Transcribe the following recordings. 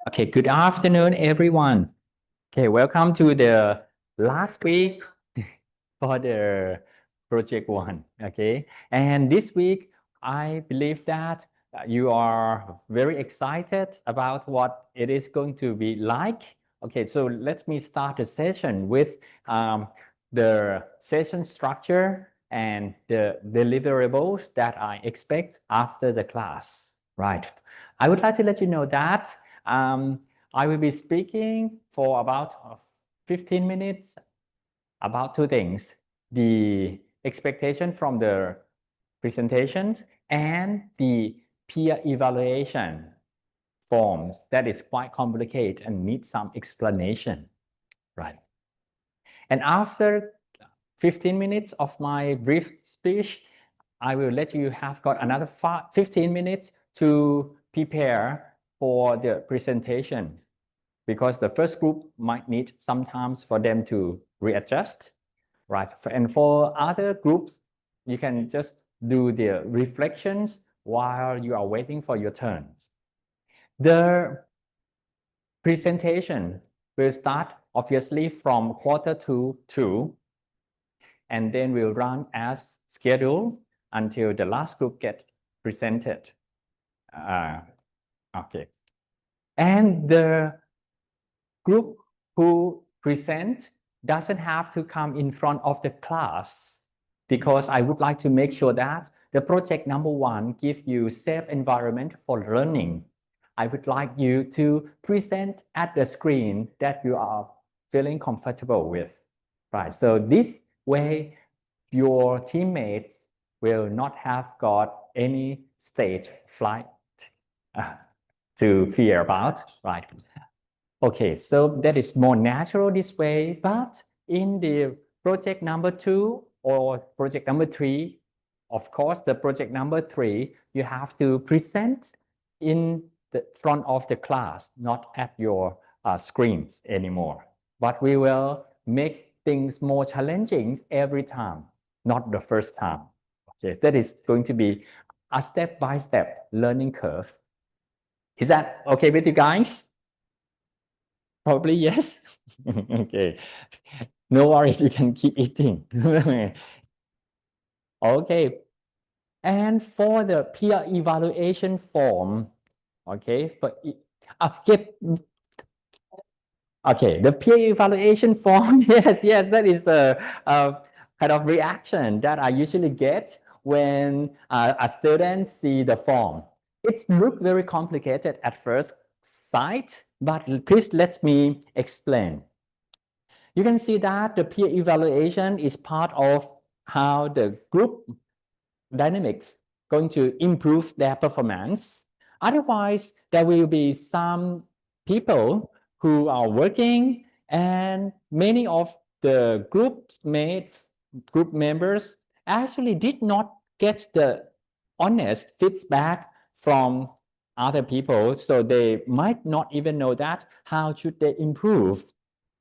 Okay, good afternoon, everyone. Okay, welcome to the last week for the project one. Okay, and this week I believe that you are very excited about what it is going to be like. Okay, so let me start the session with the session structure and the deliverables that I expect after the class. Right. I would like to let you know that I will be speaking for about 15 minutes about two things: the expectation from the presentation and the peer evaluation forms that is quite complicated and needs some explanation, right? And after 15 minutes of my brief speech, I will let you have got another 15 minutes to prepare for the presentation, because the first group might need some time for them to readjust, right? And for other groups, you can just do the reflections while you are waiting for your turn. The presentation will start obviously from 1:45, and then we'll run as scheduled until the last group gets presented. Okay. And the group who present doesn't have to come in front of the class, because I would like to make sure that the project number one gives you safe environment for learning. I would like you to present at the screen that you are feeling comfortable with, right? So this way, your teammates will not have got any stage fright to fear about, right? Okay, so that is more natural this way, but in the project number 2 or project number 3, of course, the project number 3, you have to present in the front of the class, not at your screens anymore. But we will make things more challenging every time, not the first time. Okay, that is going to be a step-by-step learning curve. Is that okay with you guys? Probably yes. Okay. No worries, you can keep eating. Okay. And for the peer evaluation form, okay, okay, the peer evaluation form, yes, that is a kind of reaction that I usually get when a student see the form. It looks very complicated at first sight, but please let me explain. You can see that the peer evaluation is part of how the group dynamics going to improve their performance. Otherwise, there will be some people who are working, and many of the group members actually did not get the honest feedback from other people, so they might not even know that how should they improve.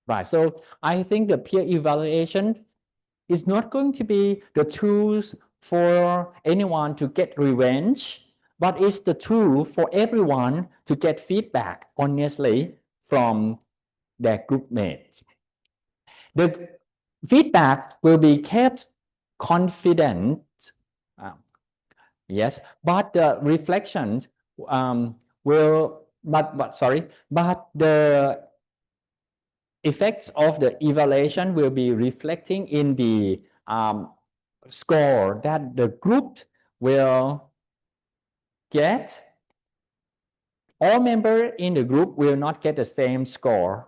Right, so I think the peer evaluation is not going to be the tools for anyone to get revenge, but it's the tool for everyone to get feedback honestly from their group mates. The feedback will be kept confident, yes, but the reflections but the effects of the evaluation will be reflecting in the score that the group will get. All members in the group will not get the same score,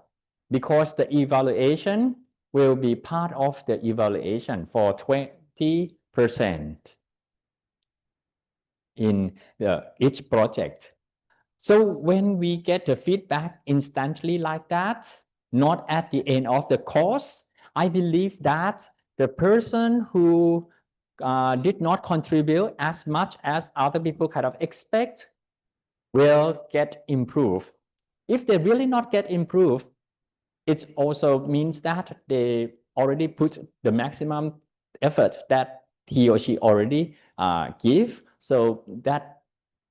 because the evaluation will be part of the evaluation for 20% in each project. So when we get the feedback instantly like that, not at the end of the course, I believe that the person who did not contribute as much as other people kind of expect will get improved. If they really not get improved, it also means that they already put the maximum effort that he or she already give. So that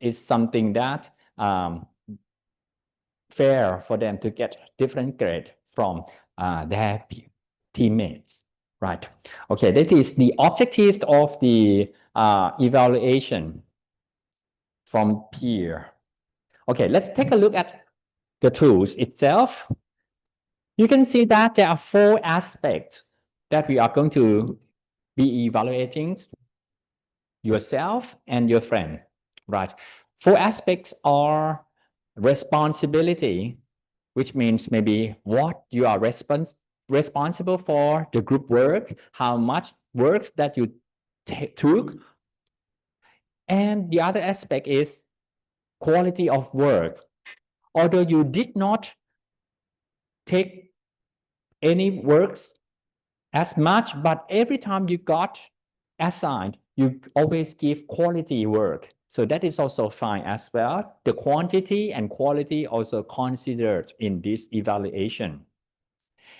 is something that fair for them to get different grade from their teammates, right? Okay, that is the objective of the evaluation from peer. Okay, let's take a look at the tools itself. You can see that there are 4 aspects that we are going to be evaluating: yourself and your friend, right? 4 aspects are responsibility, which means maybe what you are responsible for, the group work, how much work that you took. And the other aspect is quality of work. Although you did not take any works as much, but every time you got assigned, you always give quality work. So that is also fine as well. The quantity and quality also considered in this evaluation.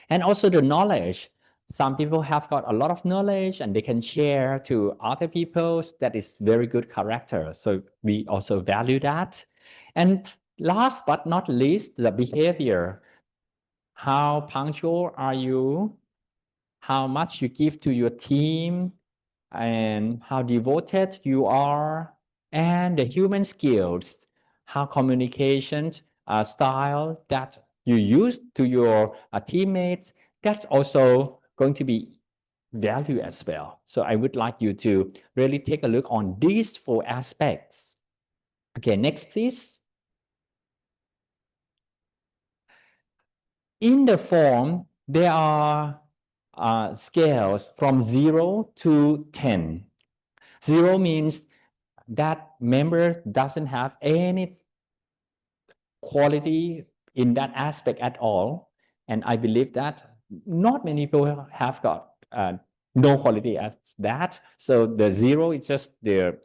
And also the knowledge. Some people have got a lot of knowledge and they can share to other people. That is very good character. So we also value that. And last but not least, the behavior. How punctual are you? How much you give to your team, and how devoted you are, and the human skills, how communication style that you use to your teammates, that's also going to be valued as well. So I would like you to really take a look on these 4 aspects. Okay, next please. In the form, there are scales from 0 to 10. 0 means that member doesn't have any quality in that aspect at all. And I believe that not many people have got no quality as that. So the 0 is just the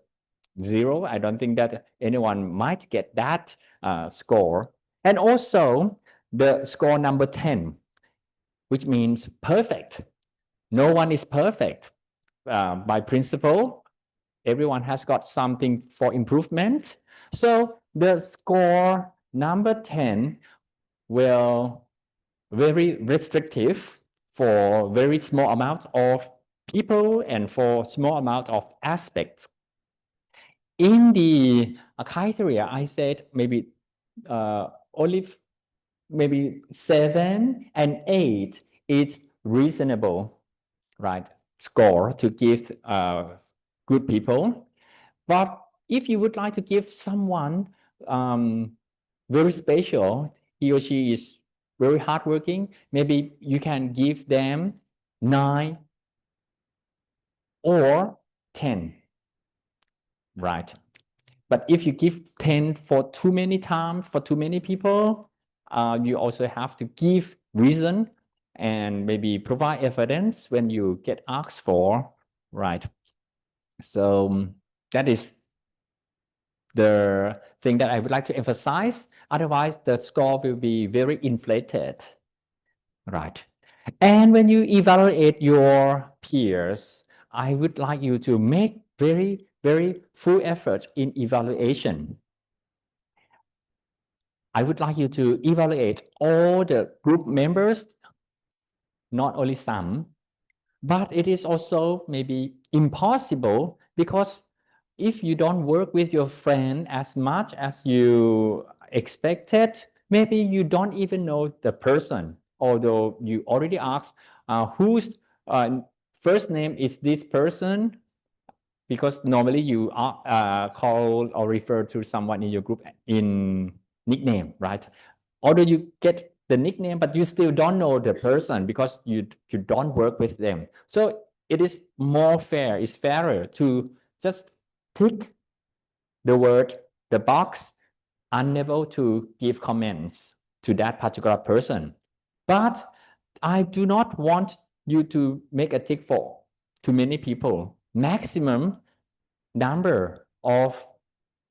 0. I don't think that anyone might get that score. And also the score number 10, which means perfect. No one is perfect. By principle, everyone has got something for improvement. So the score number 10 will very restrictive for very small amount of people and for small amount of aspects. In the criteria, I said maybe only maybe 7 and 8 is reasonable, right, score to give good people. But if you would like to give someone very special, he or she is very hardworking, maybe you can give them 9 or 10, right? But if you give 10 for too many times, for too many people, you also have to give reason and maybe provide evidence when you get asked for, right? So that is the thing that I would like to emphasize. Otherwise, the score will be very inflated, right? And when you evaluate your peers, I would like you to make very, very full effort in evaluation. I would like you to evaluate all the group members, not only some, but it is also maybe impossible because if you don't work with your friend as much as you expected, maybe you don't even know the person, although you already asked whose first name is this person, because normally you call or refer to someone in your group in nickname, right? Although you get the nickname, but you still don't know the person because you don't work with them. So it is more fair, it's fairer to just tick the word, the box, unable to give comments to that particular person. But I do not want you to make a tick for too many people. Maximum number of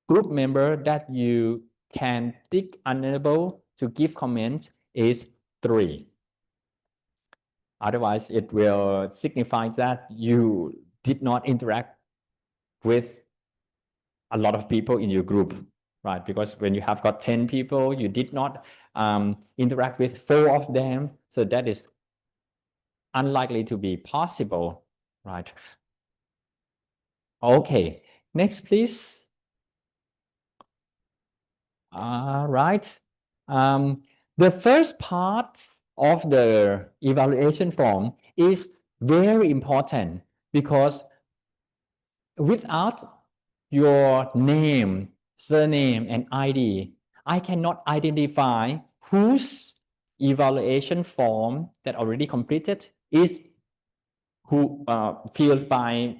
group member that you can tick unable to give comments is 3. Otherwise, it will signify that you did not interact with a lot of people in your group, right? Because when you have got 10 people, you did not interact with 4 of them. So that is unlikely to be possible, right? Okay, next, please. All right. The first part of the evaluation form is very important because without your name, surname, and ID, I cannot identify whose evaluation form that already completed is filled by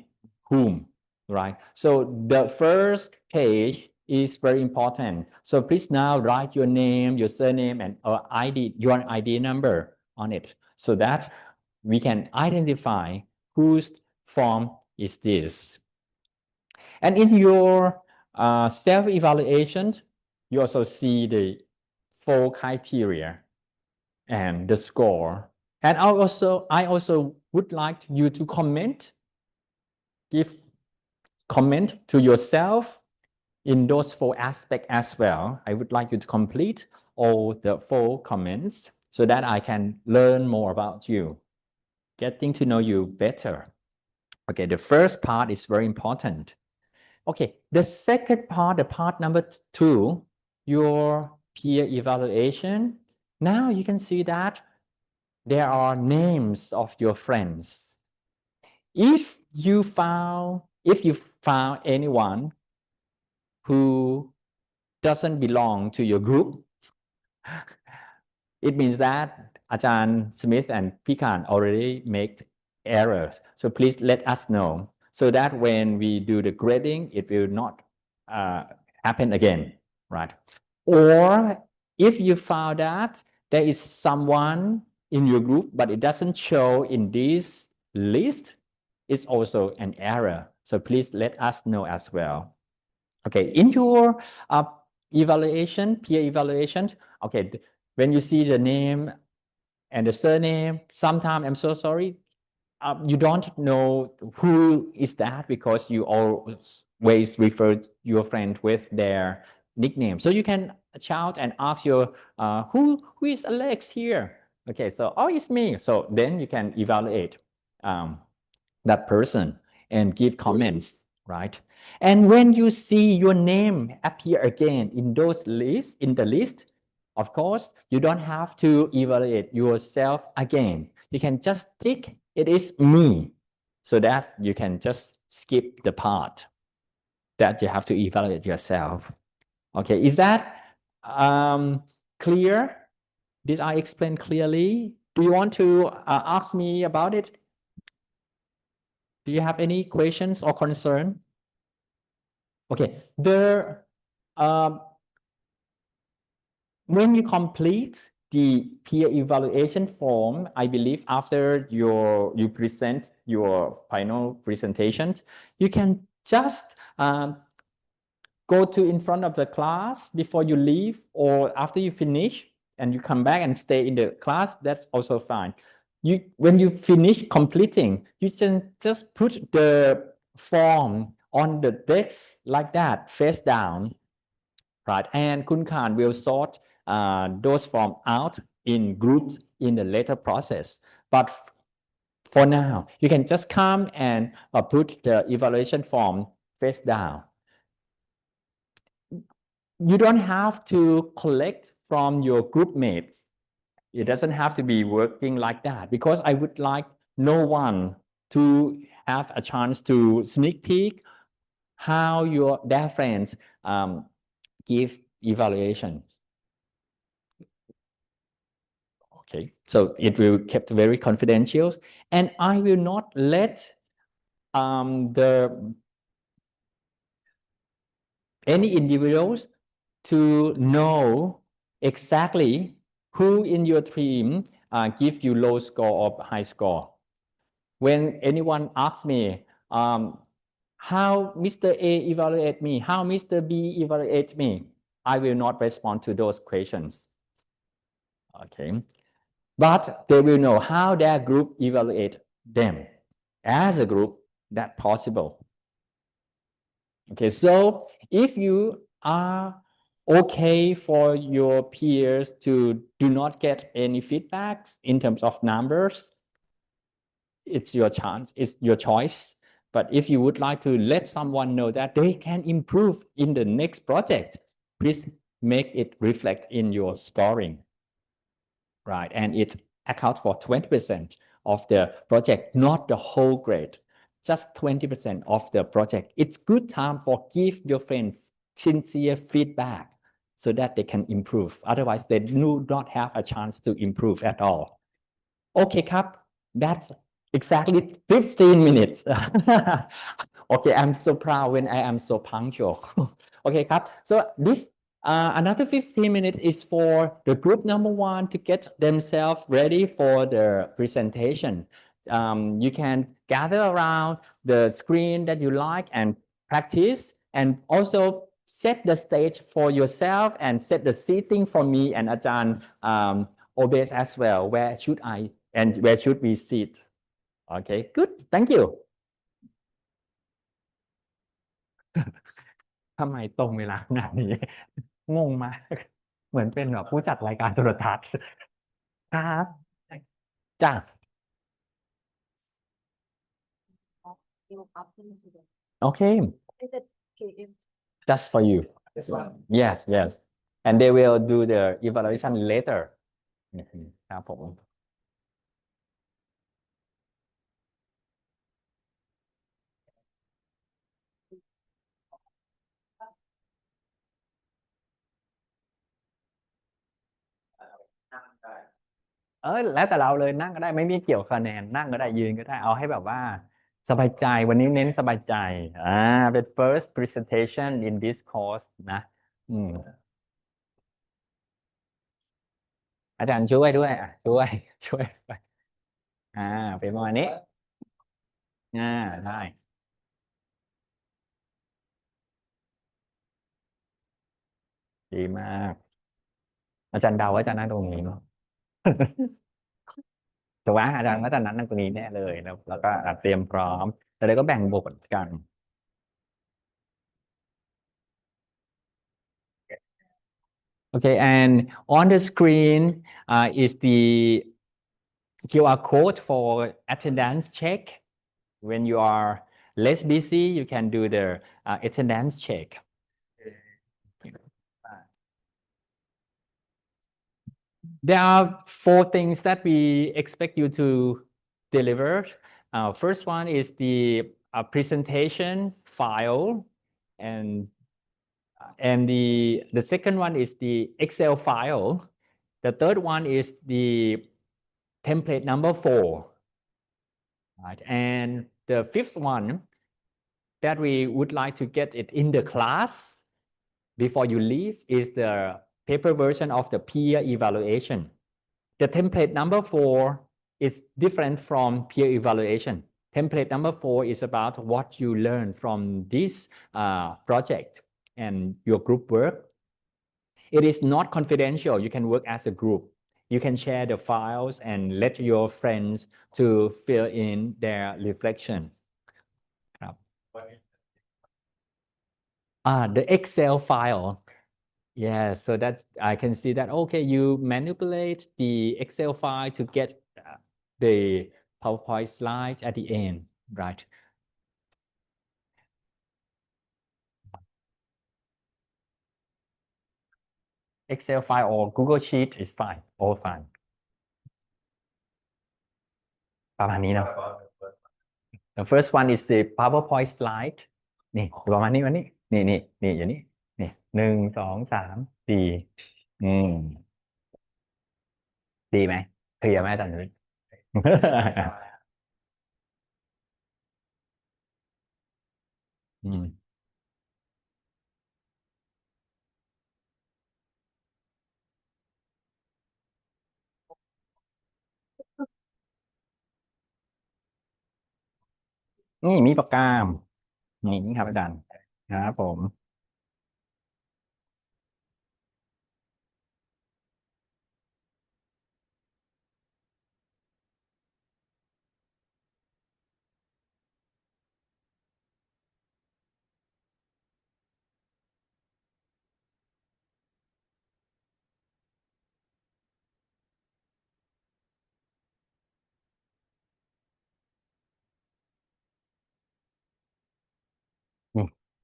whom, right? So the first page is very important. So please now write your name, your surname, and ID, your ID number on it, so that we can identify whose form is this. And in your self-evaluation, you also see the 4 criteria and the score. And I also would like you to give comment to yourself in those 4 aspects as well. I would like you to complete all the 4 comments so that I can learn more about you, getting to know you better. Okay, the first part is very important. Okay, the second part, the part number 2, your peer evaluation. Now you can see that there are names of your friends. If you found anyone who doesn't belong to your group, it means that Ajahn Smith and Pikan already make errors. So please let us know, so that when we do the grading, it will not happen again, right? Or if you found that there is someone in your group, but it doesn't show in this list, it's also an error. So please let us know as well. Okay, in your evaluation, peer evaluation, okay, when you see the name and the surname, sometimes I'm so sorry, you don't know who is that because you always refer your friend with their nickname. So you can shout and ask your who is Alex here? Okay, so it's me. So then you can evaluate that person and give comments, right? And when you see your name appear again in those lists, in the list, of course, you don't have to evaluate yourself again. You can just tick, it is me, so that you can just skip the part that you have to evaluate yourself. Okay, is that clear? Did I explain clearly? Do you want to ask me about it? Do you have any questions or concern? Okay, when you complete the peer evaluation form, I believe after you present your final presentation, you can just go to in front of the class before you leave, or after you finish and you come back and stay in the class, that's also fine. When you finish completing, you can just put the form on the desk like that, face down, right? And Kun Khan will sort those forms out in groups in the later process. But for now, you can just come and put the evaluation form face down. You don't have to collect from your group mates. It doesn't have to be working like that, because I would like no one to have a chance to sneak peek how their friends give evaluations. Okay, so it will be kept very confidential, and I will not let any individuals to know exactly who in your team give you low score or high score. When anyone asks me, how Mr. A evaluate me, how Mr. B evaluate me, I will not respond to those questions. Okay, but they will know how their group evaluate them. As a group, that possible. Okay, so if you are okay for your peers to do not get any feedbacks in terms of numbers, it's your chance, it's your choice. But if you would like to let someone know that they can improve in the next project, please make it reflect in your scoring, right? And it accounts for 20% of the project, not the whole grade, just 20% of the project. It's good time for give your friends sincere feedback so that they can improve. Otherwise, they do not have a chance to improve at all. Okay, ครับ that's exactly 15 minutes. Okay, I'm so proud when I am so punctual. Okay, ครับ so this another 15 minutes is for the group number one to get themselves ready for the presentation. You can gather around the screen that you like and practice, and also set the stage for yourself and set the seating for me and Ajahn Obes as well. Where should I and where should we sit? Okay, good. Thank you. ทำไมตรงเวลาขนาดนี้ งงมาก เหมือนเป็นแบบผู้จัดรายการโทรทัศน์ครับจ้ะ Okay, Is it okay? just for you. Yes, yes. And they will do the evaluation later. ครับผม แล้วแต่เราเลยนั่งก็ได้ไม่มีเกี่ยวคะแนนนั่งก็ได้ยืนก็ได้เอาให้แบบว่าสบายใจวันนี้เน้นสบายใจเป็น first presentation in this course นะอืมอาจารย์ช่วยด้วยช่วยอ่าเป็นประมาณนี้ได้ดีมากอาจารย์เดาว่าจะนั่งตรงนี้เนาะ ถูกไหมอาจารย์ก็จะนั่งตรงนี้แน่เลยแล้วก็เตรียมพร้อมแล้วเดี๋ยวก็แบ่งบทกัน Okay, and on the screen is the QR code for attendance check. When you are less busy, you can do the attendance check. There are 4 things that we expect you to deliver. First one is the presentation file, and the second one is the Excel file. The third one is the template number 4. Right, and the fifth one that we would like to get it in the class before you leave is the paper version of the peer evaluation. The template number 4 is different from peer evaluation. Template number 4 is about what you learn from this project and your group work. It is not confidential. You can work as a group. You can share the files and let your friends to fill in their reflection. The Excel file. Yeah, so that I can see that, okay, you manipulate the Excel file to get the PowerPoint slides at the end, right? Excel file or Google Sheet is fine, all fine. ประมาณนี้เนาะ The first one is the PowerPoint slide นี่ประมาณนี้วันนี้นี่อย่างนี้นี่1 2 3 4ดีไหมเคลียร์ไหมตอนนี้ นี่มีปากกานี่ครับอาจารย์ครับผม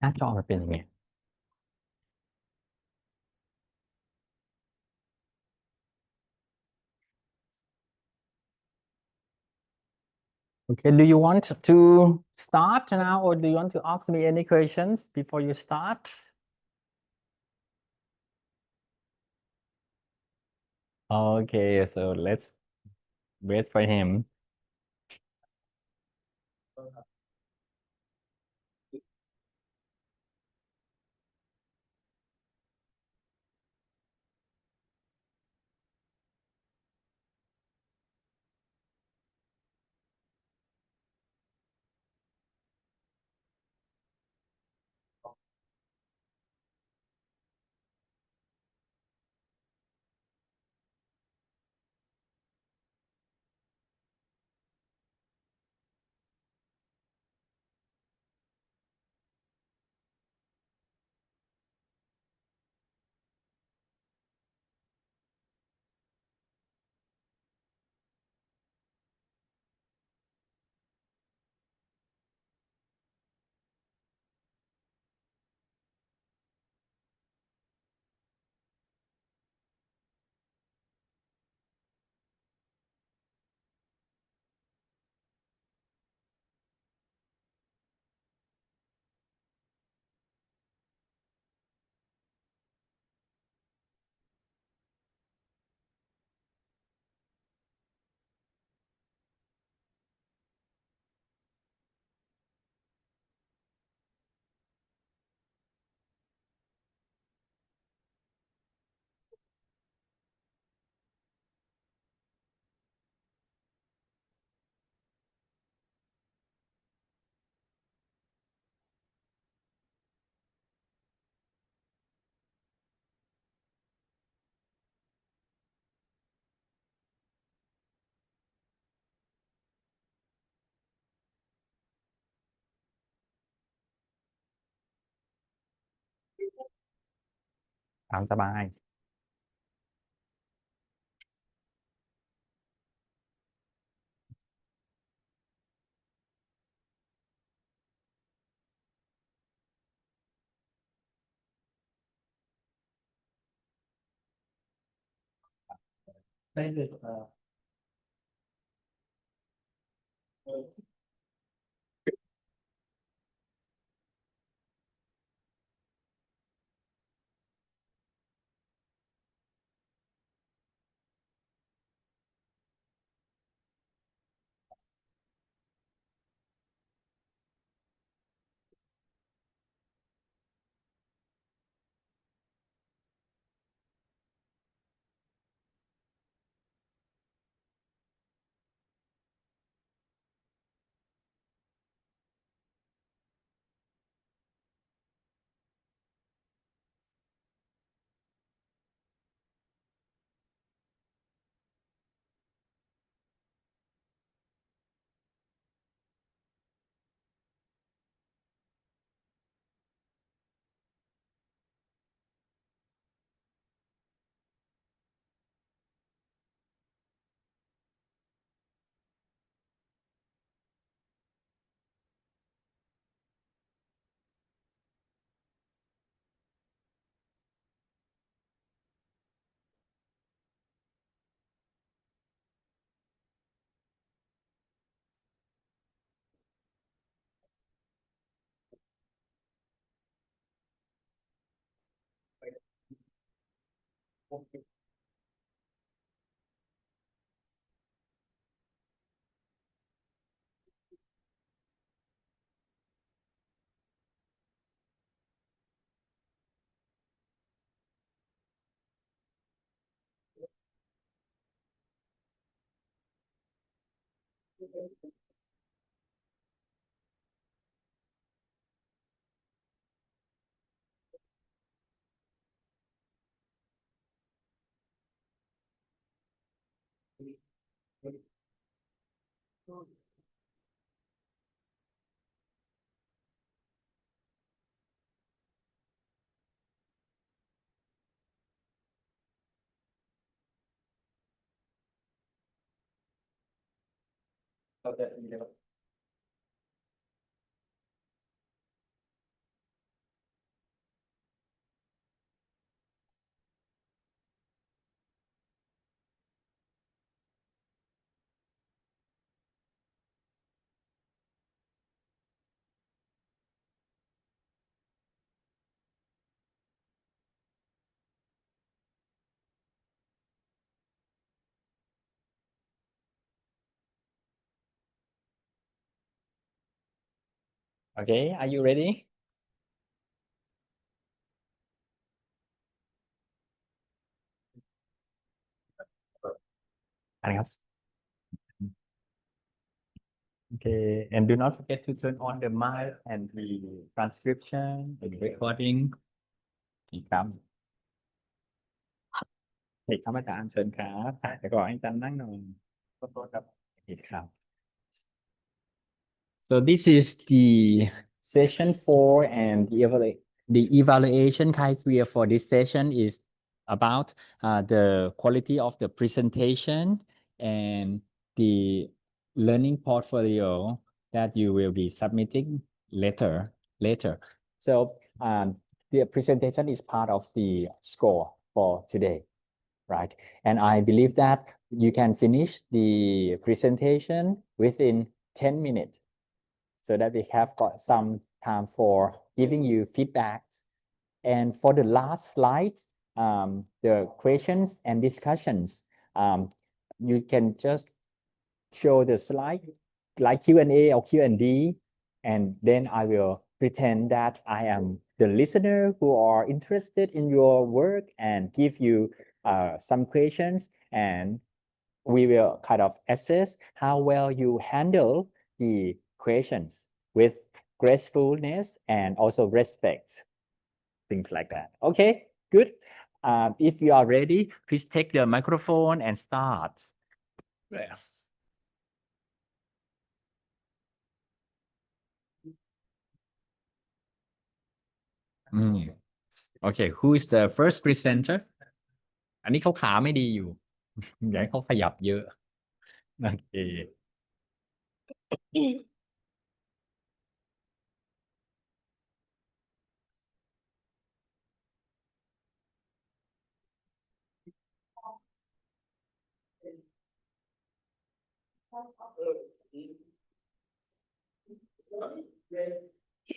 หน้าจอมันเป็นยังไง Okay, do you want to start now or do you want to ask me any questions before you start? Okay, so let's wait for him. ตามสบาย Okay. Okay, are you ready? Yes. Okay, and do not forget to turn on the mic and the transcription and recording ครับเอกครับอาจารย์เชิญครับเดี๋ยวก่อนให้อาจารย์นั่งหน่อยขอโทษครับโอเคครับ So this is the session 4 and the evaluation criteria for this session is about the quality of the presentation and the learning portfolio that you will be submitting later. So the presentation is part of the score for today, right? And I believe that you can finish the presentation within 10 minutes so that we have got some time for giving you feedback. And for the last slide, the questions and discussions, you can just show the slide like Q&A or Q&D, and then I will pretend that I am the listener who are interested in your work and give you some questions, and we will kind of assess how well you handle the questions with gracefulness and also respect, things like that. Okay, good. If you are ready, please take the microphone and start. Yeah. Okay, who is the first presenter? อันนี้เขาขาไม่ดีอยู่ อยากให้เขาขยับเยอะโอเค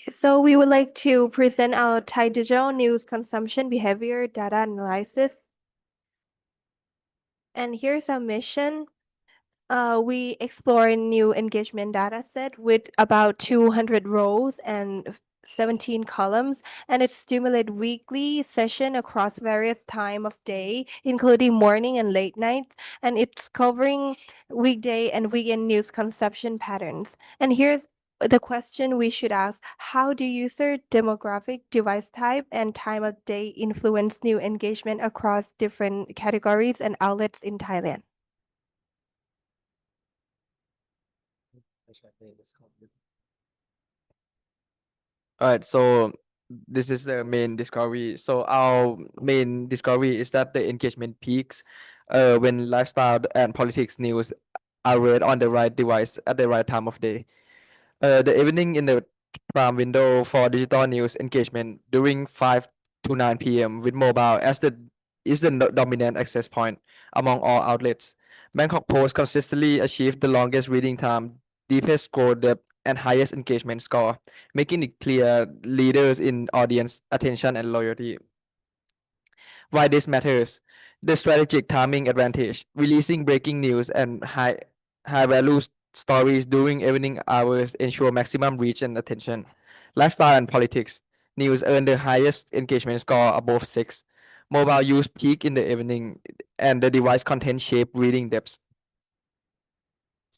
So we would like to present our Thai digital news consumption behavior data analysis. And here's our mission. We explore a new engagement data set with about 200 rows and 17 columns, and it stimulates weekly session across various time of day, including morning and late night, and it's covering weekday and weekend news consumption patterns. And here's the question we should ask: how do user demographic, device type, and time of day influence new engagement across different categories and outlets in Thailand? All right, so this is the main discovery. So our main discovery is that the engagement peaks when lifestyle and politics news are read on the right device at the right time of day. The evening in the prime window for digital news engagement during 5 to 9 p.m. with mobile as the dominant access point among all outlets. Bangkok Post consistently achieved the longest reading time, deepest scroll depth, and highest engagement score, making it clear leaders in audience attention and loyalty. Why this matters? The strategic timing advantage, releasing breaking news and high value stories during evening hours ensure maximum reach and attention. Lifestyle and politics news earn the highest engagement score above 6. Mobile use peak in the evening, and the device content shape reading depths.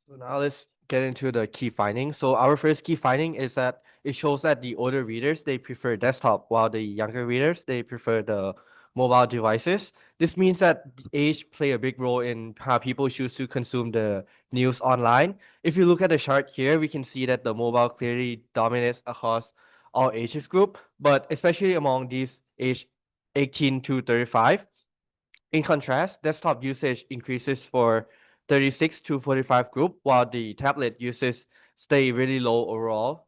So now let's get into the key findings. So our first key finding is that it shows that the older readers, they prefer desktop, while the younger readers, they prefer the mobile devices. This means that age play a big role in how people choose to consume the news online. If you look at the chart here, we can see that the mobile clearly dominates across all ages group, but especially among these age 18 to 35. In contrast, desktop usage increases for 36 to 45 group, while the tablet uses stay really low overall.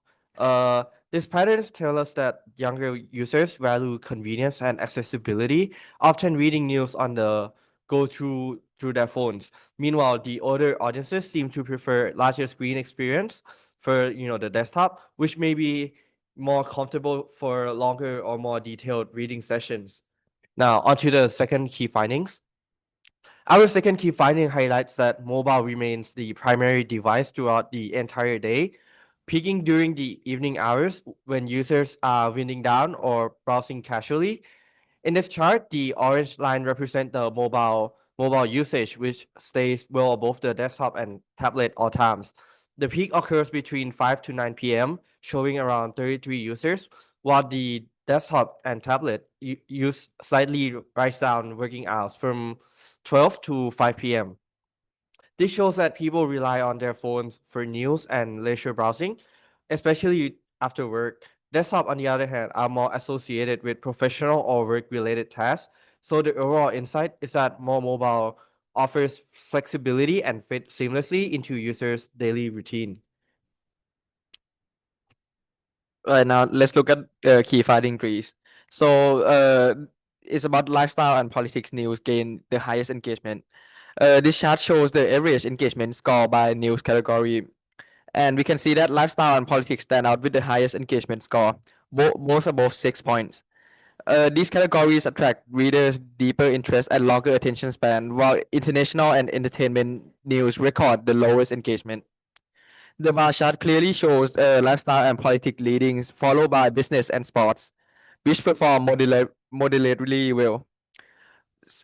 These patterns tell us that younger users value convenience and accessibility, often reading news on the go through their phones. Meanwhile, the older audiences seem to prefer larger screen experience for the desktop, which may be more comfortable for longer or more detailed reading sessions. Now, on to the second key findings. Our second key finding highlights that mobile remains the primary device throughout the entire day. peaking during the evening hours when users are winding down or browsing casually. In this chart, the orange line represents the mobile usage, which stays well above the desktop and tablet all times. The peak occurs between 5 to 9 p.m., showing around 33 users, while the desktop and tablet use slightly rise down working hours from 12 to 5 p.m. This shows that people rely on their phones for news and leisure browsing, especially after work. Desktop, on the other hand, are more associated with professional or work-related tasks. So the overall insight is that more mobile offers flexibility and fit seamlessly into users' daily routine. Right now, let's look at key finding trees. So it's about lifestyle and politics news gain the highest engagement. This chart shows the average engagement score by news category, and we can see that lifestyle and politics stand out with the highest engagement score, both above 6 points. These categories attract readers' deeper interest and longer attention span, while international and entertainment news record the lowest engagement. The bar chart clearly shows lifestyle and politics leadings, followed by business and sports, which perform moderately well.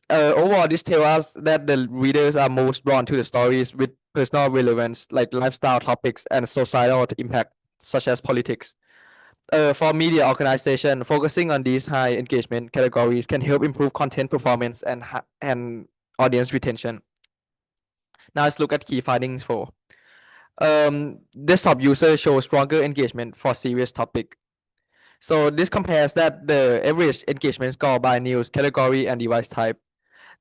Overall, this tells us that the readers are most drawn to the stories with personal relevance, like lifestyle topics and societal impact, such as politics. For media organization, focusing on these high engagement categories can help improve content performance and audience retention. Now let's look at key findings for desktop users show stronger engagement for serious topic. So this compares that the average engagement score by news category and device type.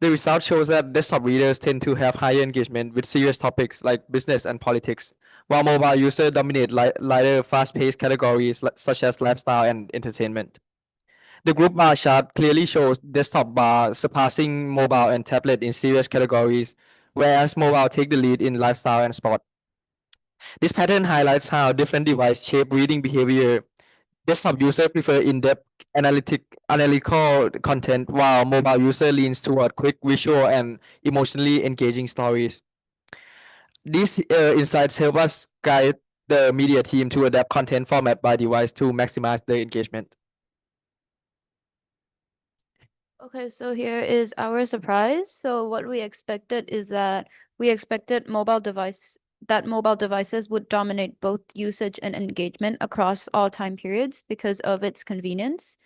The result shows that desktop readers tend to have higher engagement with serious topics like business and politics, while mobile users dominate lighter, fast-paced categories such as lifestyle and entertainment. The group bar chart clearly shows desktop bar surpassing mobile and tablet in serious categories, whereas mobile take the lead in lifestyle and sport. This pattern highlights how different devices shape reading behavior. Desktop user prefer in-depth analytical content, while mobile user leans toward quick visual and emotionally engaging stories. These insights help us guide the media team to adapt content format by device to maximize the engagement. Okay, so here is our surprise. So what we expected is that we expected mobile devices would dominate both usage and engagement across all time periods because of its convenience.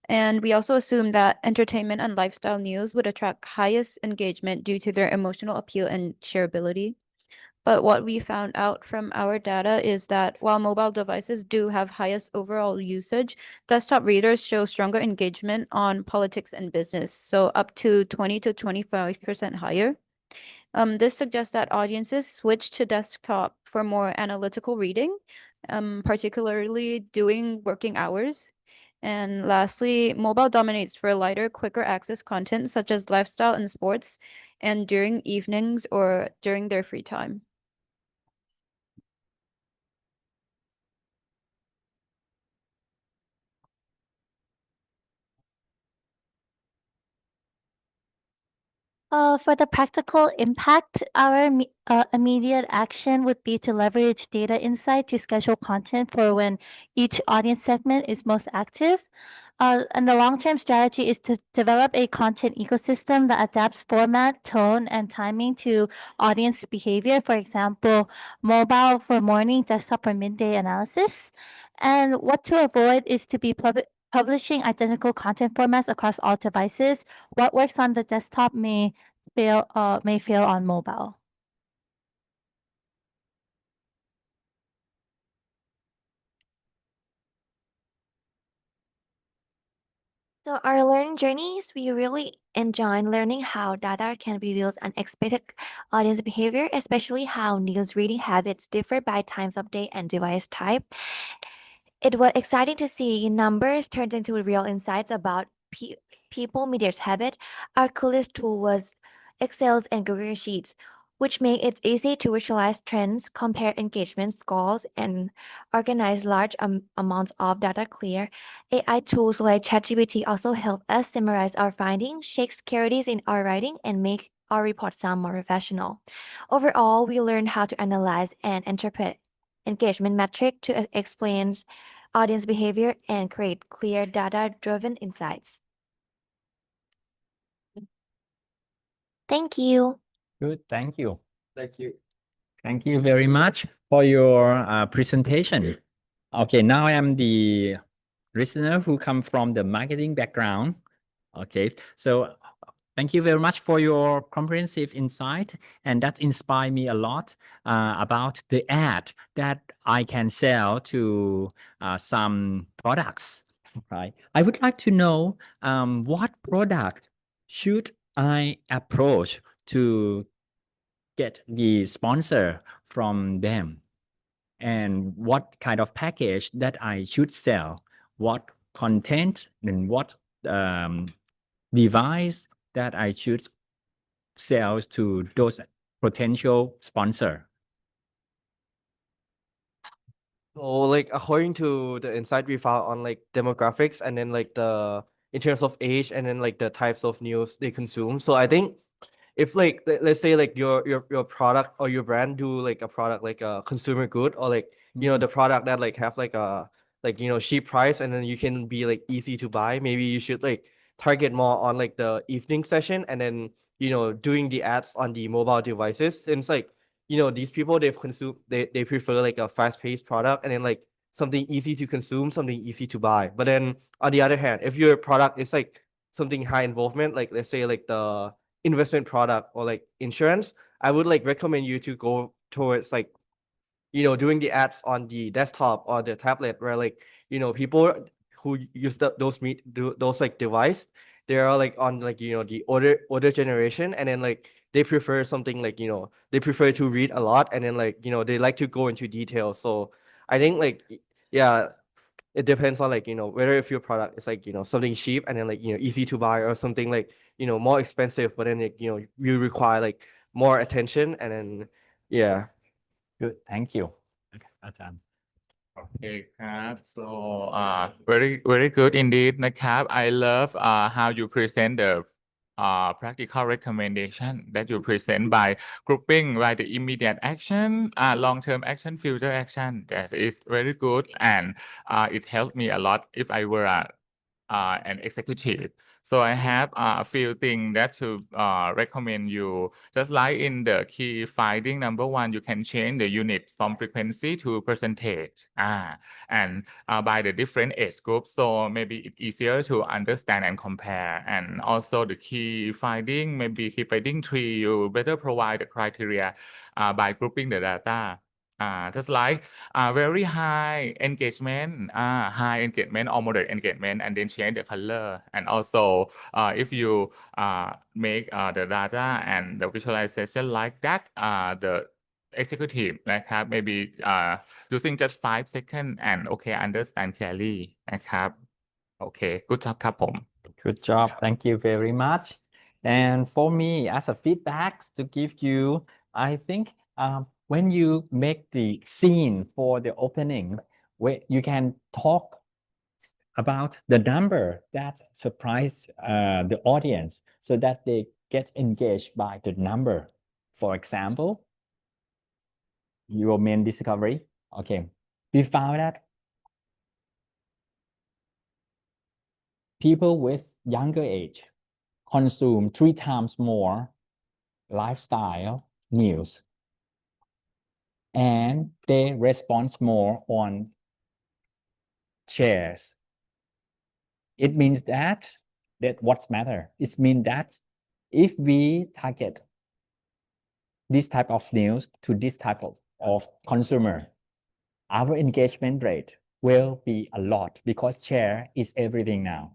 And we also assumed that entertainment and lifestyle news would attract highest engagement due to their emotional appeal and shareability. But what we found out from our data is that while mobile devices do have highest overall usage, desktop readers show stronger engagement on politics and business, so up to 20 to 25% higher. This suggests that audiences switch to desktop for more analytical reading, particularly during working hours. And lastly, mobile dominates for lighter, quicker access content such as lifestyle and sports, and during evenings or during their free time. For the practical impact, our immediate action would be to leverage data insight to schedule content for when each audience segment is most active. And the long-term strategy is to develop a content ecosystem that adapts format, tone, and timing to audience behavior. For example, mobile for morning, desktop for midday analysis. And what to avoid is to be publishing identical content formats across all devices. What works on the desktop may fail on mobile. So our learning journeys, we really enjoy learning how data can reveal unexpected audience behavior, especially how news reading habits differ by times of day and device type. It was exciting to see numbers turned into real insights about people media's habit. Our coolest tool was Excel's and Google Sheets, which make it easy to visualize trends, compare engagement scores, and organize large amounts of data clear. AI tools like ChatGPT also help us summarize our findings, check securities in our writing, and make our report sound more professional. Overall, we learned how to analyze and interpret engagement metric to explain audience behavior and create clear data-driven insights. Thank you. Good, thank you. Thank you. Thank you very much for your presentation. Okay, now I am the listener who come from the marketing background. Okay, so thank you very much for your comprehensive insight, and that inspired me a lot about the ad that I can sell to some products. Right, I would like to know what product should I approach to get the sponsor from them, and what kind of package that I should sell, what content and what device that I should sell to those potential sponsor. So like according to the insight we found on like demographics and then like the in terms of age and then like the types of news they consume. So I think if like let's say like your product or your brand do like a product like a consumer good, or like the product that like have like a cheap price and then you can be like easy to buy, maybe you should like target more on like the evening session and then doing the ads on the mobile devices, since like these people they prefer like a fast-paced product and then like something easy to consume, something easy to buy. But then on the other hand, if your product is like something high involvement, like let's say like the investment product or like insurance, I would like recommend you to go towards like doing the ads on the desktop or the tablet, where like people who use those like device, they are like on like the older generation, and then like they prefer something like they prefer to read a lot, and then like they like to go into detail. So I think like yeah, it depends on like whether if your product is like something cheap and then like easy to buy, or something like more expensive but then like, you require like more attention, and then yeah. Good, thank you. Okay, อาจารย์ Okay ครับ so very very good indeed นะครับ I love how you present the practical recommendation that you present by grouping by the immediate action, long-term action, future action. That is very good, and it helped me a lot if I were an executive. So I have a few things that to recommend you. Just like in the key finding number 1, you can change the unit from frequency to percentage, and by the different age groups. So maybe it's easier to understand and compare. And also the key finding, maybe key finding 3, you better provide the criteria by grouping the data. Just like very high engagement or moderate engagement, and then change the color. And also if you make the data and the visualization like that, the executive นะครับ maybe using just 5 seconds and okay understand clearly นะครับ okay good job ครับผม Good job, thank you very much. And for me, as a feedback to give you, I think when you make the scene for the opening, where you can talk about the number that surprise the audience, so that they get engaged by the number. For example, your main discovery. Okay, we found that people with younger age consume 3 times more lifestyle news, and they respond more on shares. It means that what's matter. It means that if we target this type of news to this type of consumer, our engagement rate will be a lot, because share is everything now.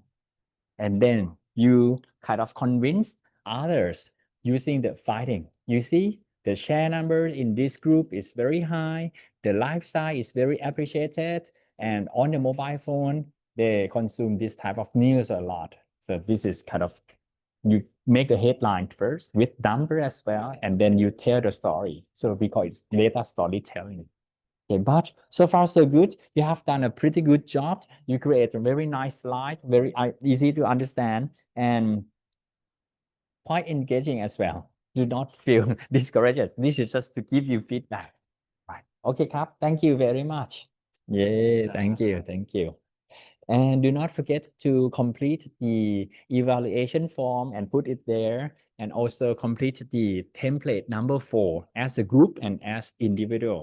And then you kind of convince others using the finding. You see, the share number in this group is very high, the lifestyle is very appreciated, and on the mobile phone, they consume this type of news a lot. So this is kind of, you make a headline first with number as well, and then you tell the story. So we call it data storytelling. Okay, but so far so good. You have done a pretty good job. You create a very nice slide, very easy to understand, and quite engaging as well. Do not feel discouraged. This is just to give you feedback. Right. Okay ครับ thank you very much yeah thank you and do not forget to complete the evaluation form and put it there and also complete the template number 4 as a group and as individual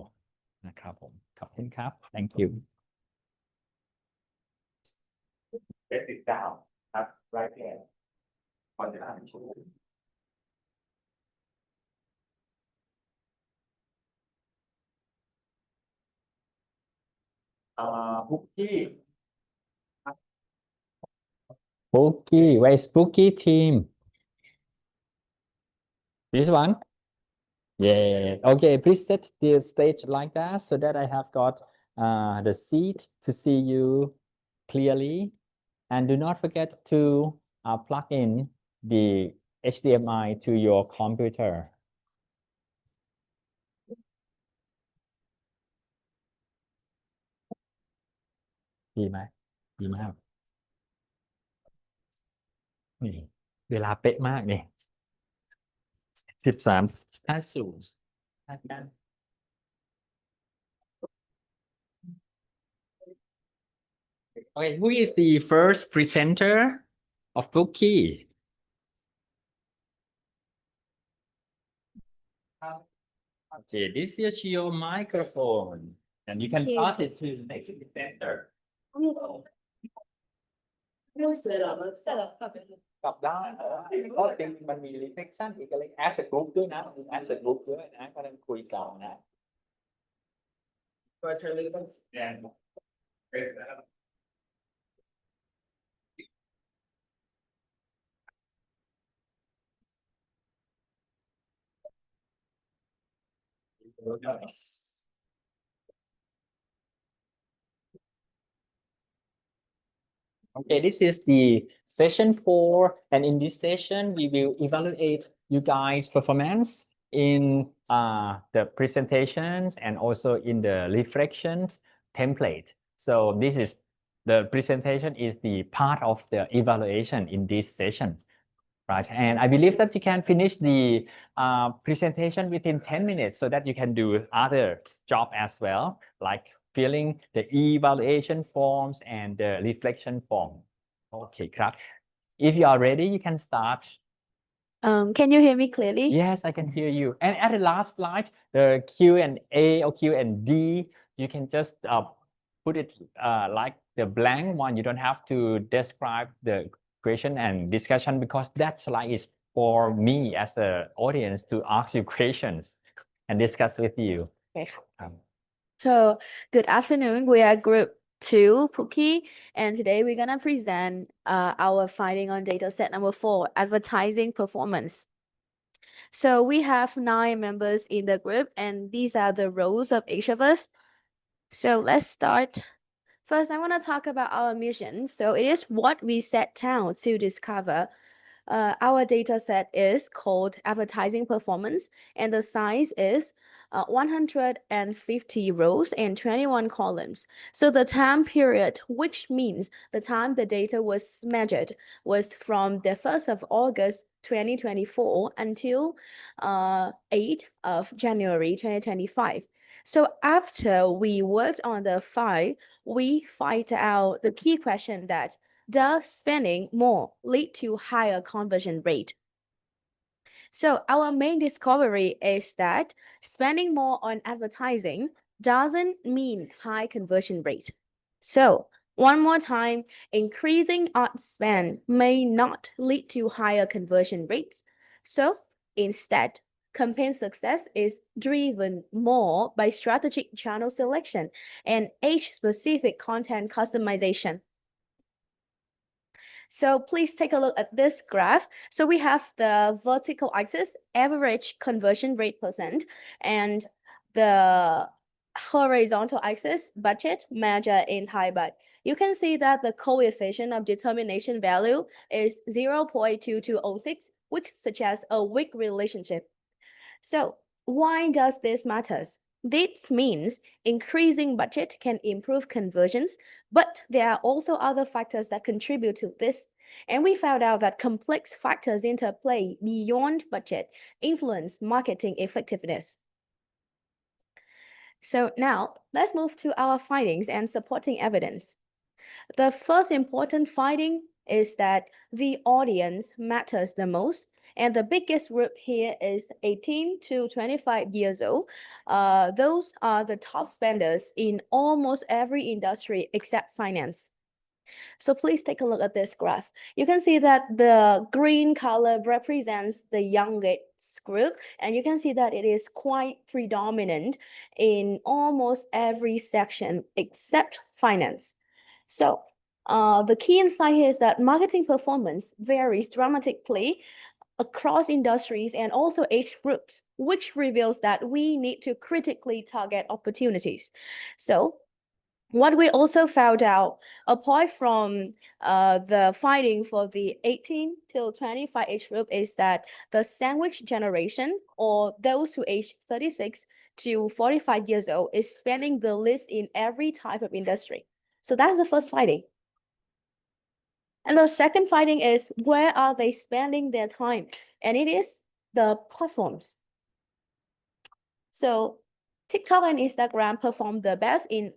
นะครับผมขอบคุณครับ thank you Get it down ครับ right there on the Bookie Bookie where's Bookie team this one yeah okay please set the stage like that so that I have got the seat to see you clearly and do not forget to plug in the HDMI to your computer ดีไหมดีมากนี่เวลาเป๊ะมากนี่13:50Okay, who is the first presenter of Bookie? Okay, this is your microphone, and you can pass it to the next presenter. กลับได้ก็เป็นมันมี reflection อีกอะไร as a group ด้วยนะ as a group ด้วยนะก็ต้องคุยกันนะ virtually ต้องแจ้ง Nice. Okay, this is the session 4, and in this session, we will evaluate you guys' performance in the presentations and also in the reflections template. So this is the presentation is the part of the evaluation in this session, right? And I believe that you can finish the presentation within 10 minutes so that you can do other job as well, like filling the evaluation forms and the reflection form. Okay, ครับ If you are ready, you can start. Can you hear me clearly? Yes, I can hear you. And at the last slide, the Q&A or Q&D, you can just put it like the blank one. You don't have to describe the question and discussion because that slide is for me as the audience to ask you questions and discuss with you. Okay. So, good afternoon. We are group 2, Pookie, and today we're gonna present our finding on data set number 4, advertising performance. So we have 9 members in the group, and these are the roles of each of us. So let's start. First, I want to talk about our mission. So it is what we set down to discover. Our data set is called advertising performance, and the size is 150 rows and 21 columns. So the time period, which means the time the data was measured, was from the 1st of August 2024 until 8th of January 2025. So after we worked on the file, we find out the key question that does spending more lead to higher conversion rate? So our main discovery is that spending more on advertising doesn't mean high conversion rate. So one more time, increasing ad spend may not lead to higher conversion rates. So instead, campaign success is driven more by strategic channel selection and age-specific content customization. So please take a look at this graph. So we have the vertical axis, average conversion rate percent, and the horizontal axis, budget measured in high baht. You can see that the coefficient of determination value is 0.2206, which suggests a weak relationship. So why does this matters? This means increasing budget can improve conversions, but there are also other factors that contribute to this. And we found out that complex factors interplay beyond budget, influence marketing effectiveness. So now let's move to our findings and supporting evidence. The first important finding is that the audience matters the most. And the biggest group here is 18 to 25 years old. Those are the top spenders in almost every industry except finance. So please take a look at this graph. You can see that the green color represents the youngest group, and you can see that it is quite predominant in almost every section except finance. So the key insight here is that marketing performance varies dramatically across industries and also age groups, which reveals that we need to critically target opportunities. So what we also found out, apart from the finding for the 18 till 25 age group, is that the sandwich generation, or those who age 36 to 45 years old, is spending the least in every type of industry. So that's the first finding. And the second finding is, where are they spending their time? And it is the platforms. So TikTok and Instagram perform the best in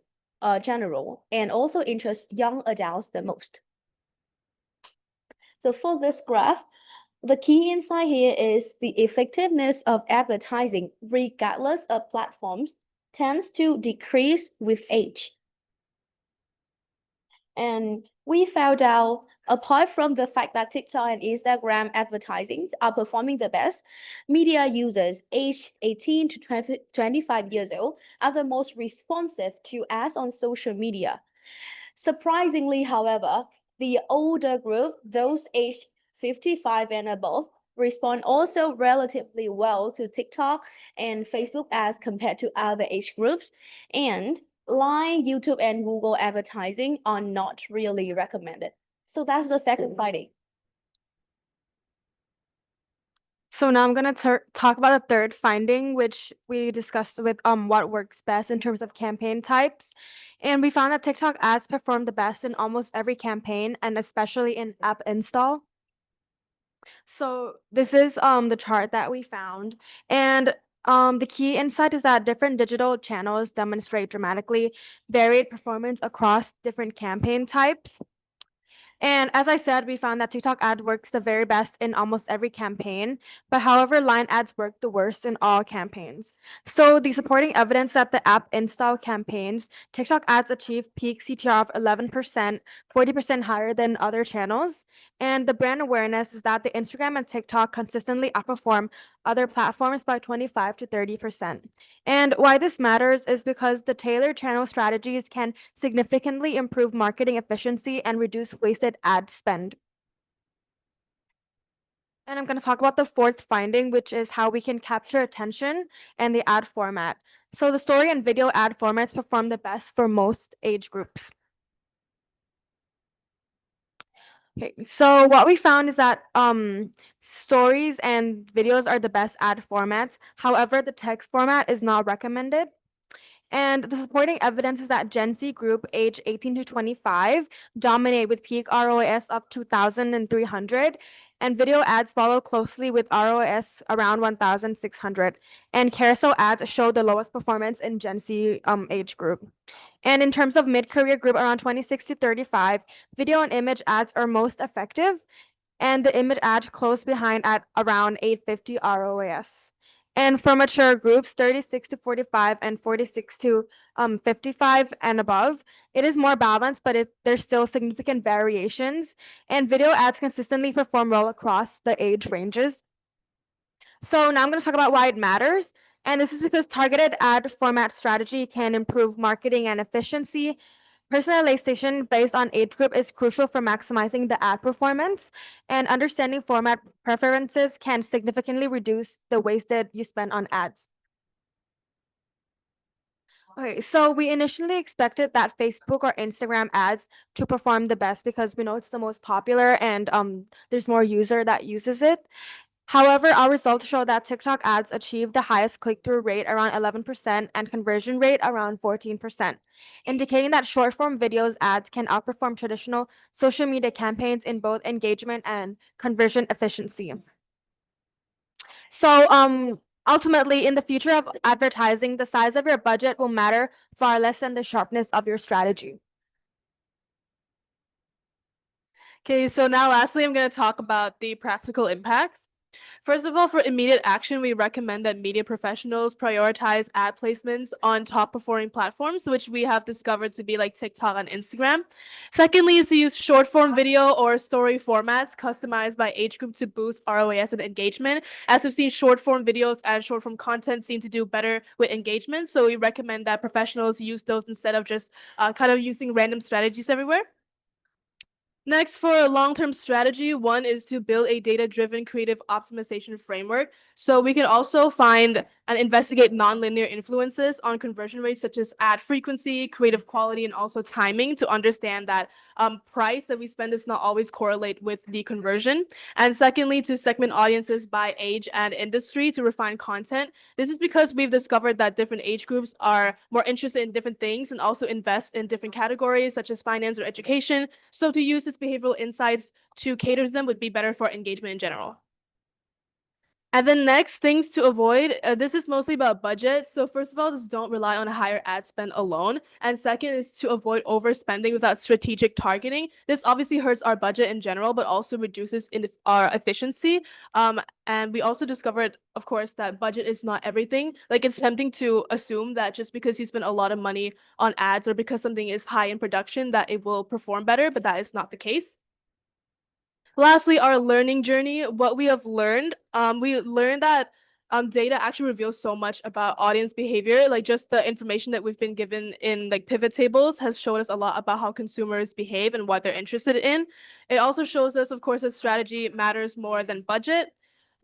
general and also interest young adults the most. So for this graph, the key insight here is the effectiveness of advertising, regardless of platforms, tends to decrease with age. And we found out, apart from the fact that TikTok and Instagram advertising are performing the best, media users aged 18 to 25 years old are the most responsive to ads on social media. Surprisingly, however, the older group, those aged 55 and above, respond also relatively well to TikTok and Facebook ads compared to other age groups. And Line, YouTube, and Google advertising are not really recommended. So that's the second finding. So now I'm going to talk about the third finding, which we discussed with what works best in terms of campaign types. And we found that TikTok ads perform the best in almost every campaign, and especially in app install. So this is the chart that we found. And the key insight is that different digital channels demonstrate dramatically varied performance across different campaign types. And as I said, we found that TikTok ad works the very best in almost every campaign, but however, line ads work the worst in all campaigns. So the supporting evidence that the app install campaigns, TikTok ads achieve peak CTR of 11%, 40% higher than other channels. And the brand awareness is that the Instagram and TikTok consistently outperform other platforms by 25 to 30%. And why this matters is because the tailored channel strategies can significantly improve marketing efficiency and reduce wasted ad spend. And I'm going to talk about the fourth finding, which is how we can capture attention and the ad format. So the story and video ad formats perform the best for most age groups. Okay, so what we found is that stories and videos are the best ad formats. However, the text format is not recommended. And the supporting evidence is that Gen Z group age 18 to 25 dominate with peak ROAS of 2,300, and video ads follow closely with ROAS around 1,600. And carousel ads show the lowest performance in Gen Z age group. And in terms of mid-career group around 26 to 35, video and image ads are most effective, and the image ad close behind at around 850 ROAS. And for mature groups, 36 to 45 and 46 to 55 and above, it is more balanced, but there's still significant variations. And video ads consistently perform well across the age ranges. So now I'm going to talk about why it matters. And this is because targeted ad format strategy can improve marketing and efficiency. Personalization based on age group is crucial for maximizing the ad performance, and understanding format preferences can significantly reduce the wasted you spend on ads. Okay, so we initially expected that Facebook or Instagram ads to perform the best because we know it's the most popular and there's more user that uses it. However, our results show that TikTok ads achieve the highest click-through rate around 11% and conversion rate around 14%, indicating that short-form videos ads can outperform traditional social media campaigns in both engagement and conversion efficiency. So Ultimately, in the future of advertising, the size of your budget will matter far less than the sharpness of your strategy. Okay, so now lastly, I'm going to talk about the practical impacts. First of all, for immediate action, we recommend that media professionals prioritize ad placements on top performing platforms, which we have discovered to be like TikTok and Instagram. Secondly, is to use short form video or story formats customized by age group to boost ROAS and engagement. As we've seen, short form videos and short form content seem to do better with engagement. So we recommend that professionals use those instead of just kind of using random strategies everywhere. Next, for a long-term strategy, one is to build a data-driven creative optimization framework. So we can also find and investigate nonlinear influences on conversion rates, such as ad frequency, creative quality, and also timing to understand that price that we spend does not always correlate with the conversion. And secondly, to segment audiences by age and industry to refine content. This is because we've discovered that different age groups are more interested in different things and also invest in different categories such as finance or education. So to use this behavioral insights to cater to them would be better for engagement in general. And then next, things to avoid. This is mostly about budget. So first of all, just don't rely on a higher ad spend alone. And second is to avoid overspending without strategic targeting. This obviously hurts our budget in general, but also reduces our efficiency. And we also discovered, of course, that budget is not everything. Like it's tempting to assume that just because you spend a lot of money on ads or because something is high in production, that it will perform better, but that is not the case. Lastly, our learning journey. What we have learned, we learned that data actually reveals so much about audience behavior. Like just the information that we've been given in like pivot tables has showed us a lot about how consumers behave and what they're interested in. It also shows us, of course, that strategy matters more than budget.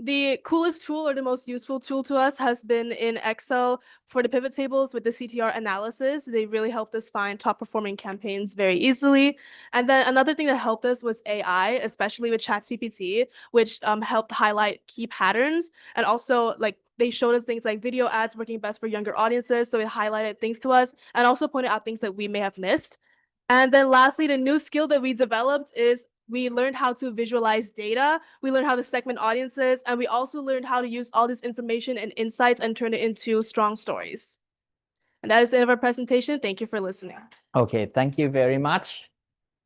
The coolest tool or the most useful tool to us has been in Excel for the pivot tables with the CTR analysis. They really helped us find top performing campaigns very easily. And then another thing that helped us was AI, especially with ChatGPT, which helped highlight key patterns. And also like they showed us things like video ads working best for younger audiences. So it highlighted things to us and also pointed out things that we may have missed. And then lastly, the new skill that we developed is we learned how to visualize data, we learned how to segment audiences, and we also learned how to use all this information and insights and turn it into strong stories. And that is the end of our presentation. Thank you for listening. Okay, thank you very much.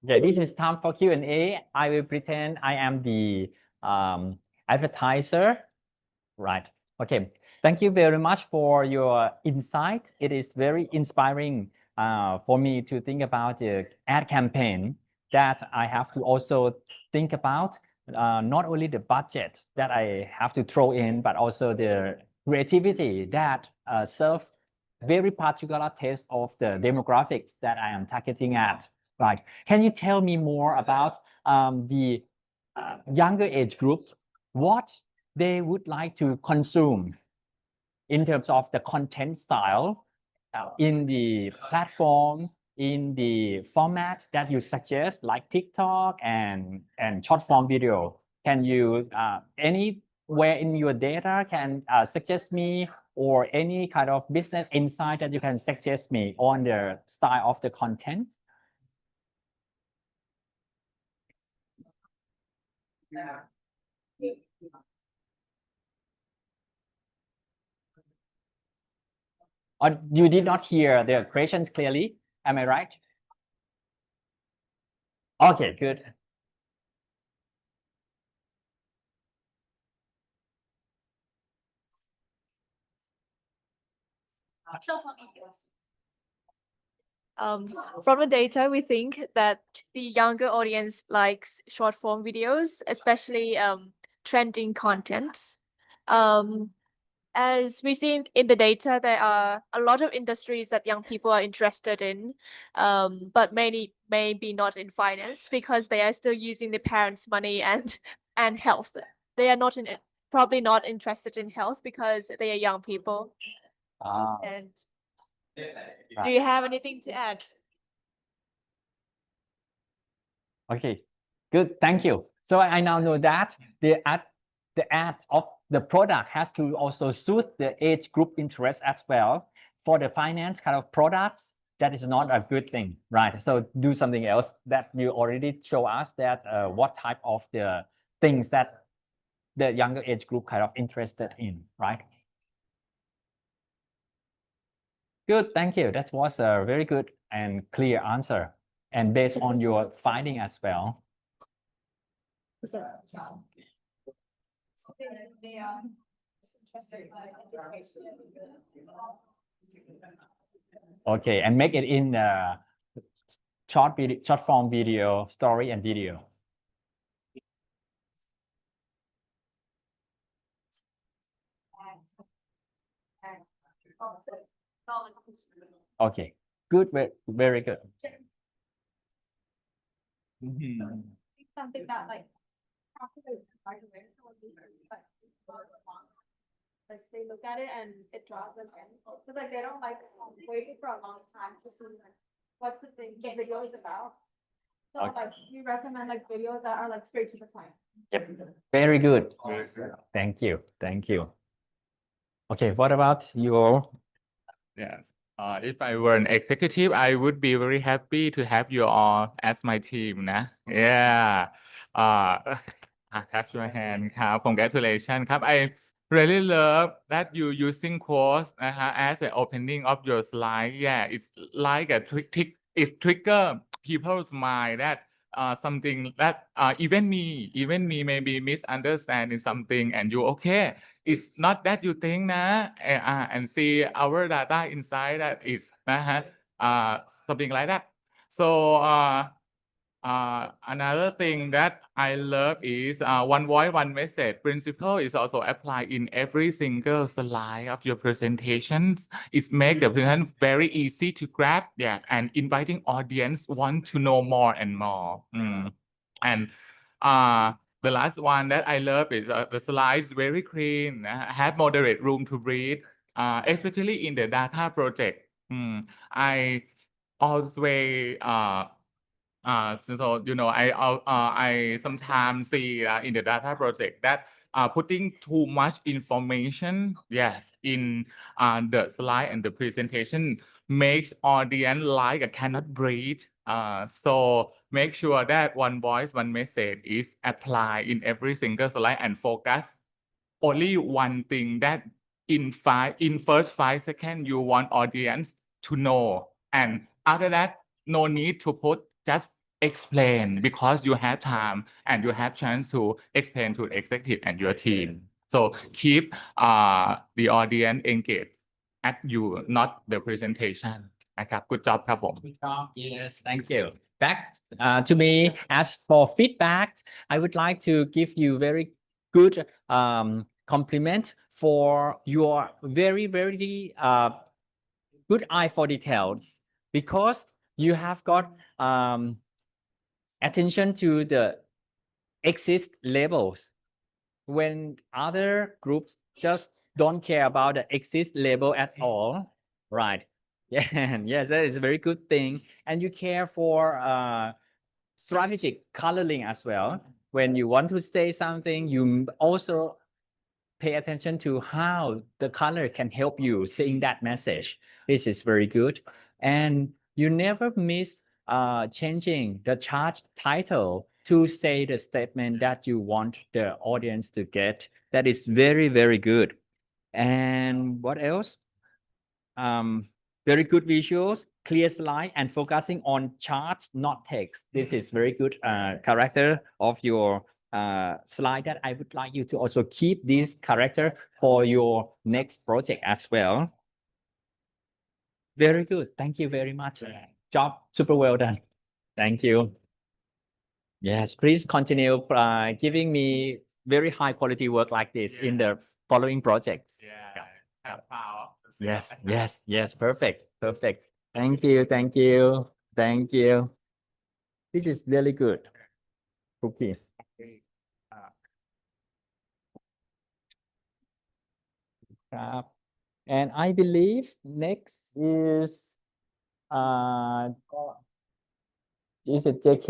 Okay, this is time for Q&A. I will pretend I am the advertiser. Right. Okay. Thank you very much for your insight. It is very inspiring for me to think about the ad campaign that I have to also think about not only the budget that I have to throw in, but also the creativity that serve very particular taste of the demographics that I am targeting at. Right. Can you tell me more about the younger age group? What they would like to consume in terms of the content style in the platform, in the format that you suggest, like TikTok and short form video. Can you anywhere in your data can suggest me or any kind of business insight that you can suggest me on the style of the content? Or you did not hear the questions clearly? Am I right? Okay, good. From the data, we think that the younger audience likes short form videos, especially trending contents. As we see in the data, there are a lot of industries that young people are interested in, but many maybe not in finance because they are still using their parents' money and health. They are not probably not interested in health because they are young people. And do you have anything to add? Okay, good. Thank you. So I now know that the ad of the product has to also suit the age group interest as well. For the finance kind of products, that is not a good thing, right? So do something else that you already show us that what type of the things that the younger age group kind of interested in, right? Good, thank you. That was a very good and clear answer, and based on your finding as well. Okay, and make it in short video, short form video, story and video. Okay, good, very good. Mhm. Something that like they look at it and it draws them in. Because like they don't like waiting for a long time to see like what's the thing the video is about. So Okay. like we recommend like videos that are like straight to the point. Yep, very good. Thank you, thank you. Okay, what about your? Yes. If I were an executive, I would be very happy to have you all as my team, nah. Yeah. Have your hand, congratulations, I really love that you using quotes as the opening of your slide. Yeah, it's like a it trigger people's mind that something that even me maybe misunderstanding something and you okay. It's not that you think and see our data inside that is something like that. So another thing that I love is one voice, one message principle is also applied in every single slide of your presentations. It makes the presentation very easy to grab, yeah, and inviting audience want to know more and more. And the last one that I love is the slides very clean, have moderate room to breathe, especially in the data project. I always so you know, I sometimes see in the data project that putting too much information, yes, in the slide and the presentation makes audience like cannot breathe. So make sure that one voice, one message is applied in every single slide and focus only one thing that in first 5 seconds you want audience to know, and after that no need to put, just explain because you have time and you have chance to explain to the executive and your team. So keep the audience engaged at you, not the presentation. นะครับ Good job ครับผม Good job. Yes, thank you. Back to me. As for feedback, I would like to give you very good compliment for your very good eye for details, because you have got attention to the exist labels when other groups just don't care about the exist label at all, right? Yeah, yes, that is a very good thing. And you care for strategic coloring as well. When you want to say something, you also pay attention to how the color can help you saying that message. This is very good. And you never miss changing the chart title to say the statement that you want the audience to get. That is very good. And what else? Very good visuals, clear slide, and focusing on charts, not text. This is very good character of your slide that I would like you to also keep this character for your next project as well. Very good. Thank you very much. Job super well done. Thank you. Yes, please continue giving me very high quality work like this in the following projects. Yes, perfect. Thank you. This is really good. Okay. And I believe next is it JK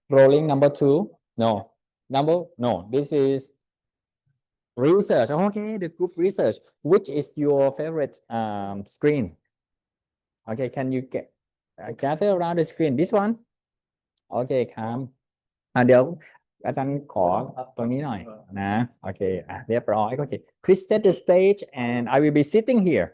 rolling number 2? No, this is research. Okay, the group research. Which is your favorite screen? Okay, can you gather around the screen? This one? Okay, ครับเดี๋ยวอาจารย์ขอตรงนี้หน่อยนะโอเคเรียบร้อยโอเค Please set the stage and I will be sitting here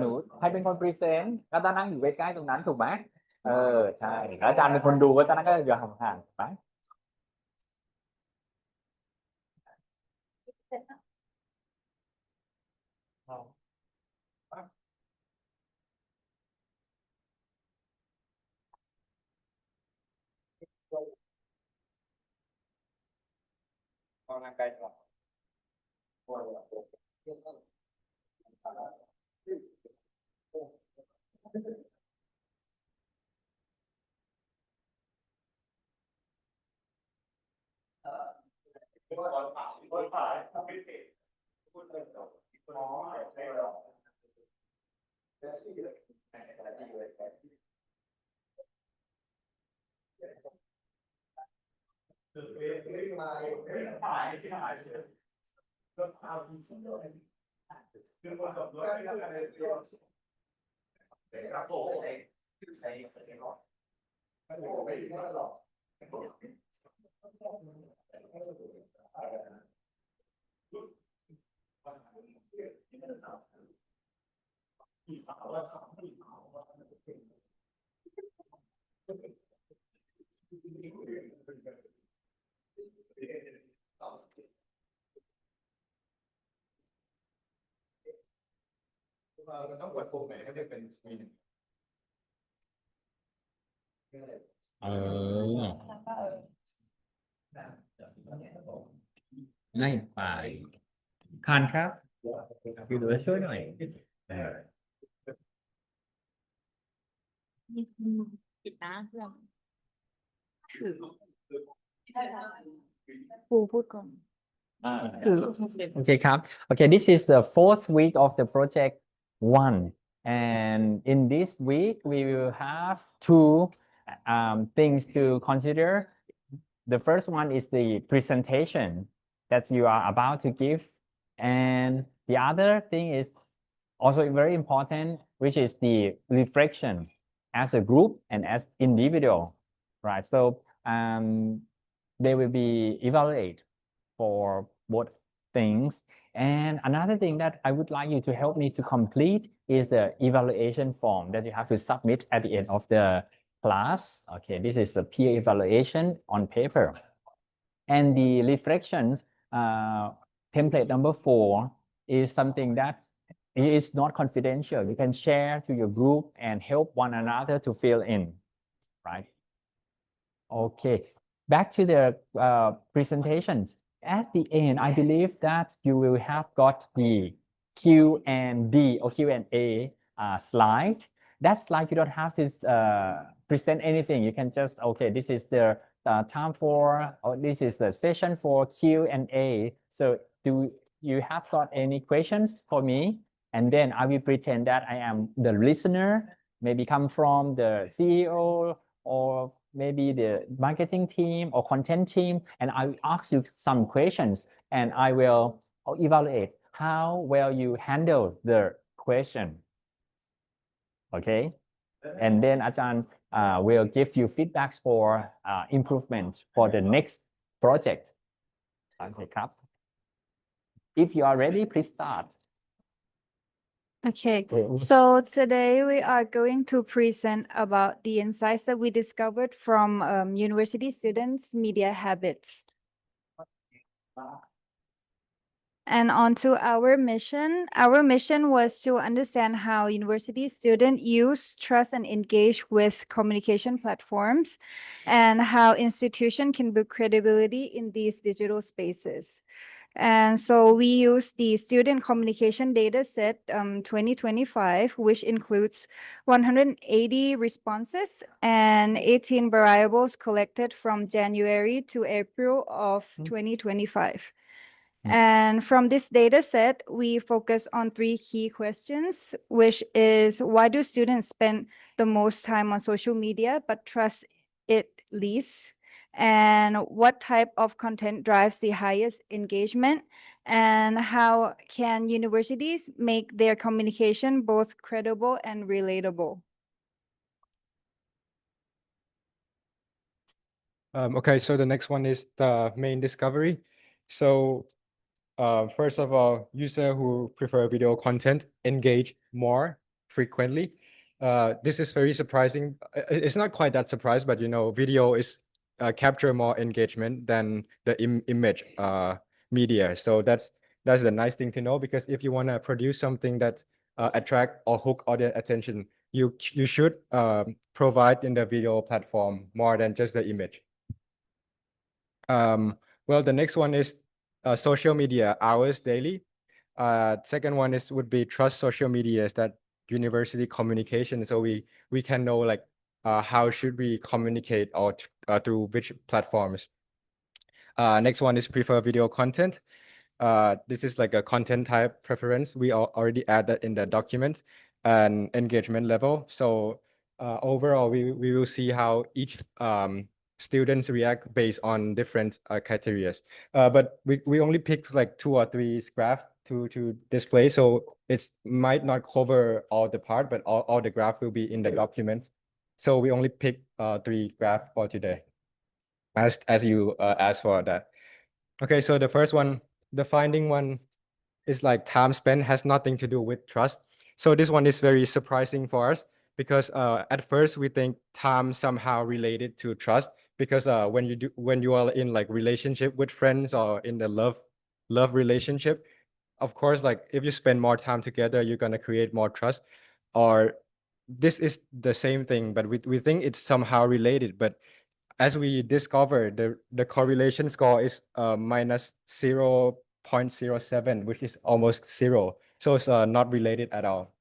หนูให้เป็นคนพรีเซนต์ก็ต้องนั่งอยู่ใกล้ๆตรงนั้นถูกไหมใช่แล้วอาจารย์เป็นคนดูก็จะนั่งก็อยู่ห่างๆถูกไหมต้องกดปุ่มไหนให้เป็นสกรีน ไม่ไปคันครับอยู่เหลือช่วยหน่อย ปิดนะเพื่อนOkay,ครับ. Okay, this is the fourth week of the project one. And in this week, we will have two things to consider. The first one is the presentation that you are about to give. And the other thing is also very important, which is the reflection as a group and as individual, right? So they will be evaluated for both things. And another thing that I would like you to help me to complete is the evaluation form that you have to submit at the end of the class. Okay, this is the peer evaluation on paper. And the reflections template number 4 is something that is not confidential. You can share to your group and help one another to fill in, right? Okay, back to the presentations. At the end, I believe that you will have got the Q&D or Q&A slide. That slide, you don't have to present anything. You can just, okay, this is the time for, or this is the session for Q&A. So do you have got any questions for me? And then I will pretend that I am the listener, maybe come from the CEO or maybe the marketing team or content team, and I will ask you some questions and I will evaluate how well you handle the question. Okay, and then Ajahn will give you feedbacks for improvement for the next project. Okay,ครับ. If you are ready, please start. Okay, so today we are going to present about the insights that we discovered from university students' media habits. And on to our mission. Our mission was to understand how university students use, trust, and engage with communication platforms, and how institution can build credibility in these digital spaces. And so we use the student communication data set 2025, which includes 180 responses and 18 variables collected from January to April of 2025. And from this data set, we focus on 3 key questions, which is why do students spend the most time on social media but trust it least? And what type of content drives the highest engagement? And how can universities make their communication both credible and relatable? Okay, so the next one is the main discovery. So first of all, users who prefer video content engage more frequently. This is very surprising. It's not quite that surprised, but you know, video is capture more engagement than the image media. So that's the nice thing to know, because if you want to produce something that attract or hook audience attention, you should provide in the video platform more than just the image. Well, the next one is social media hours daily. Second one would be trust social media, is that university communication. So we can know like how should we communicate or through which platforms. Next one is prefer video content. This is like a content type preference. We already add that in the document and engagement level. So overall, we will see how each students react based on different criteria. But we only picked like 2 or 3 graphs to display. So it might not cover all the part, but all the graph will be in the document. So we only picked 3 graphs for today, as you asked for that. Okay, so the first one, the finding one, is like time spent has nothing to do with trust. So this one is very surprising for us, because at first we think time somehow related to trust, because when you are in like relationship with friends or in the love relationship, of course, like if you spend more time together, you're gonna create more trust. Or this is the same thing, but we think it's somehow related. But as we discovered, the correlation score is minus 0.07, which is almost zero. So it's not related at all.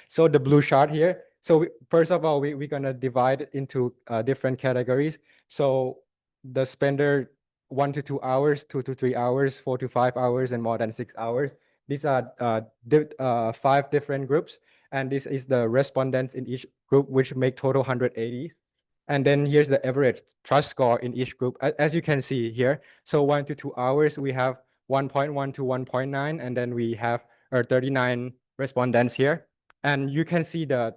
So the blue chart here. So first of all, we're gonna divide it into different categories. So the spender 1 to 2 hours, 2 to 3 hours, 4 to 5 hours, and more than 6 hours. These are 5 different groups, and this is the respondents in each group, which make total 180. And then here's the average trust score in each group, as you can see here. So 1 to 2 hours, we have 1.1 to 1.9, and then we have 39 respondents here. And you can see the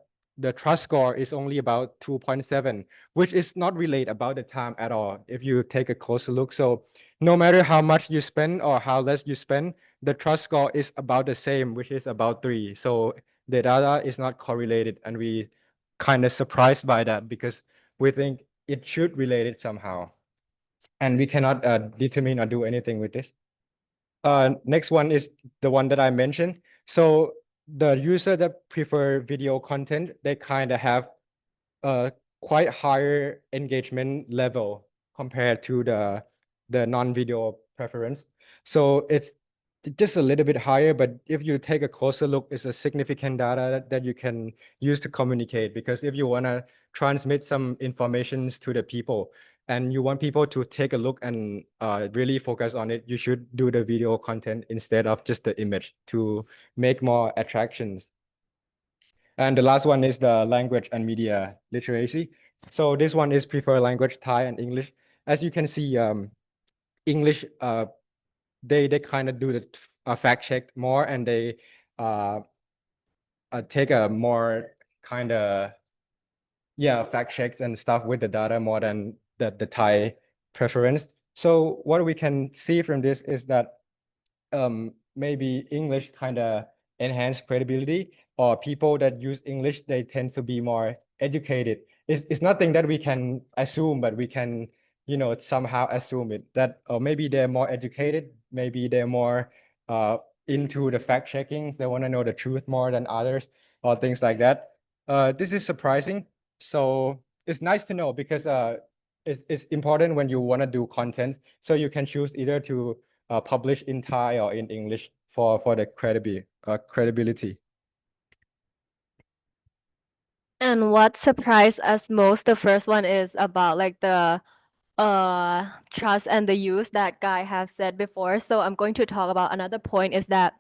trust score is only about 2.7, which is not related about the time at all if you take a closer look. So no matter how much you spend or how less you spend, the trust score is about the same, which is about 3. So the data is not correlated, and we kind of surprised by that because we think it should relate it somehow. And we cannot determine or do anything with this. Next one is the one that I mentioned. So the user that prefer video content, they kind of have a quite higher engagement level compared to the non-video preference. So it's just a little bit higher, but if you take a closer look, it's a significant data that you can use to communicate. Because if you want to transmit some informations to the people and you want people to take a look and really focus on it, you should do the video content instead of just the image to make more attractions. And the last one is the language and media literacy. So this one is prefer language, Thai and English. As you can see, English, they kind of do the fact check more, and they take a more kind of fact checks and stuff with the data more than the Thai preference. So what we can see from this is that maybe English kind of enhance credibility, or people that use English, they tend to be more educated. It's nothing that we can assume, but we can, somehow assume it that maybe they're more educated, maybe they're more into the fact checking, they want to know the truth more than others, or things like that. This is surprising. So it's nice to know because it's important when you want to do content. So you can choose either to publish in Thai or in English for the credibility. And what surprised us most, the first one is about like the trust and the use that Guy have said before. So I'm going to talk about another point is that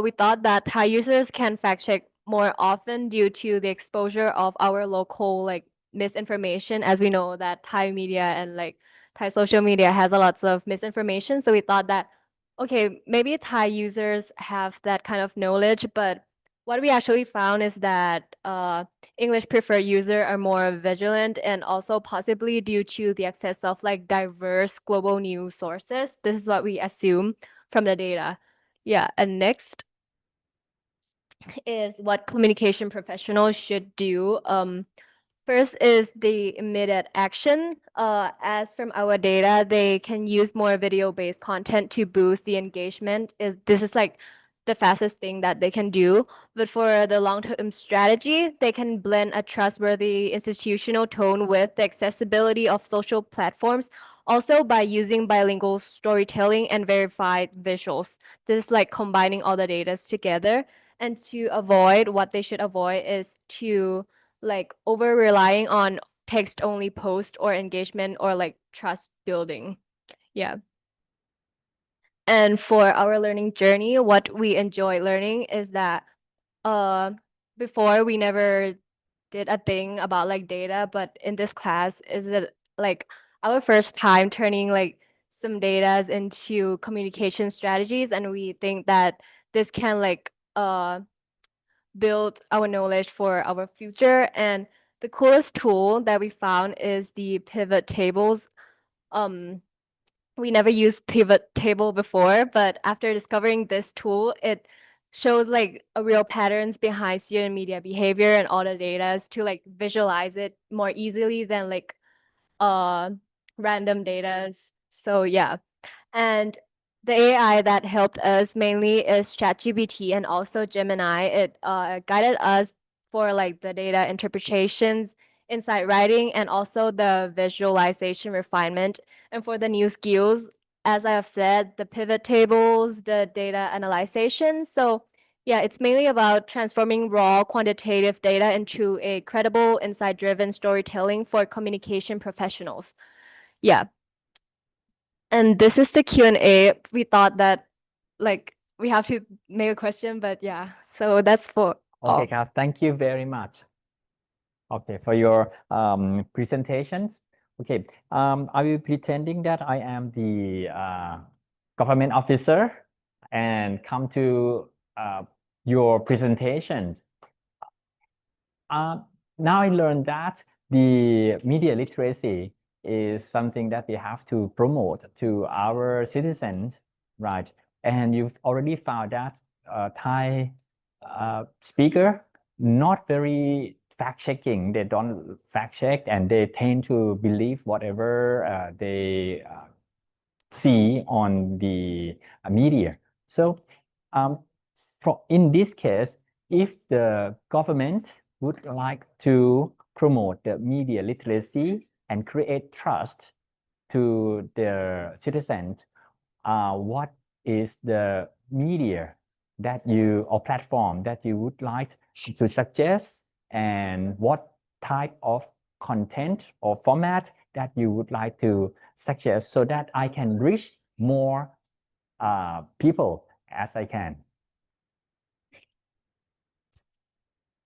we thought that Thai users can fact check more often due to the exposure of our local like misinformation, as we know that Thai media and like Thai social media has a lots of misinformation. So we thought that okay, maybe Thai users have that kind of knowledge, but what we actually found is that English preferred users are more vigilant, and also possibly due to the access of like diverse global news sources. This is what we assume from the data. Yeah, and next is what communication professionals should do. First is the immediate action. As from our data, they can use more video-based content to boost the engagement. This is like the fastest thing that they can do. But for the long-term strategy, they can blend a trustworthy institutional tone with the accessibility of social platforms, also by using bilingual storytelling and verified visuals. This is like combining all the data together. And to avoid, what they should avoid is to like over relying on text only post or engagement or like trust building. Yeah. And for our learning journey, what we enjoy learning is that before we never did a thing about like data, but in this class is it like our first time turning like some data into communication strategies, and we think that this can like build our knowledge for our future. And the coolest tool that we found is the pivot tables. We never used pivot table before, but after discovering this tool, it shows like a real patterns behind student media behavior and all the data to like visualize it more easily than like random data. So yeah. And the AI that helped us mainly is ChatGPT and also Gemini. It guided us for like the data interpretations insight writing and also the visualization refinement. And for the new skills, as I have said, the pivot tables, the data analyzation. So yeah, it's mainly about transforming raw quantitative data into a credible, insight-driven storytelling for communication professionals. Yeah. And this is the Q&A. We thought that like we have to make a question, but yeah, so that's for all. Okay, Kath, thank you very much. Okay, for your presentations. Okay, I will pretending that I am the government officer and come to your presentations. Now I learned that the media literacy is something that we have to promote to our citizens, right? And you've already found that Thai speaker not very fact checking. They don't fact check and they tend to believe whatever they see on the media. So in this case, if the government would like to promote the media literacy and create trust to their citizens, what is the media that you or platform that you would like to suggest, and what type of content or format that you would like to suggest so that I can reach more people as I can?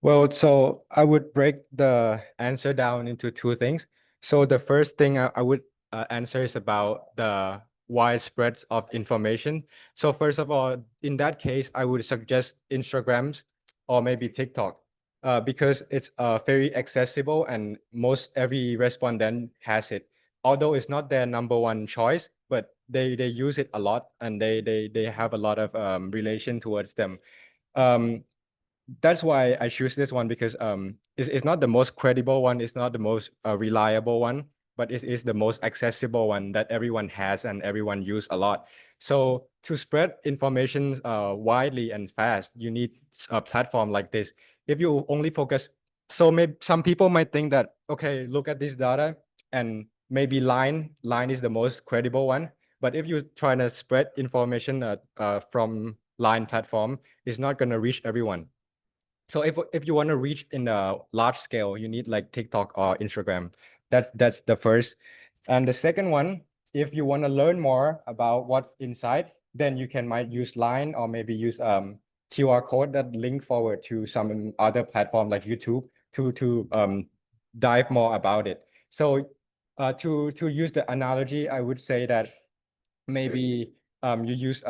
Well, so I would break the answer down into two things. So the first thing I would answer is about the widespread of information. So first of all, in that case, I would suggest Instagrams or maybe TikTok, because it's very accessible and most every respondent has it. Although it's not their number one choice, but they use it a lot and they have a lot of relation towards them. That's why I choose this one, because it's not the most credible one, it's not the most reliable one, but it is the most accessible one that everyone has and everyone use a lot. So to spread information widely and fast, you need a platform like this. If you only focus, so maybe some people might think that, okay, look at this data and maybe Line is the most credible one. But if you try to spread information from Line platform, it's not going to reach everyone. So if you want to reach in a large scale, you need like TikTok or Instagram. That's the first. And the second one, if you want to learn more about what's inside, then you might use Line or maybe use QR code that link forward to some other platform like YouTube to dive more about it. So to use the analogy, I would say that maybe you use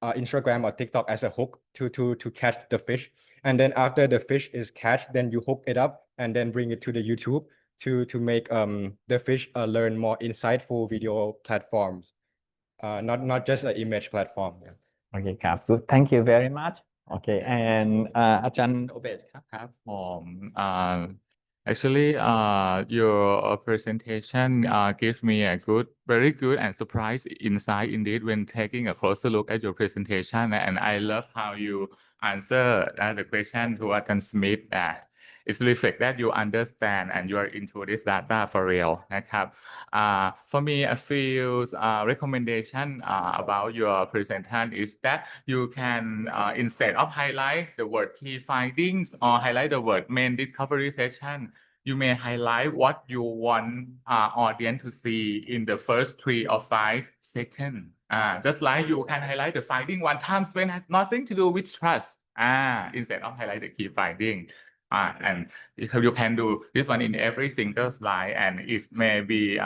Instagram or TikTok as a hook to catch the fish, and then after the fish is catch, then you hook it up and then bring it to the YouTube to make the fish learn more insightful video platforms, not just an image platform. Yeah. Okay, ครับ good thank you very much. Okay, and อาจารย์โอเบสครับ ครับผม actually your presentation gave me a very good and surprise insight indeed when taking a closer look at your presentation, and I love how you answer the question to Ajahn Smith that it's reflect that you understand and you are into this data for real นะครับ for me a few recommendation about your presentation is that you can instead of highlight the word key findings or highlight the word main discovery session, you may highlight what you want audience to see in the first 3 or 5 seconds. Just like you can highlight the finding one time when it has nothing to do with trust. Instead of highlight the key finding. And you can do this one in every single slide, and it may be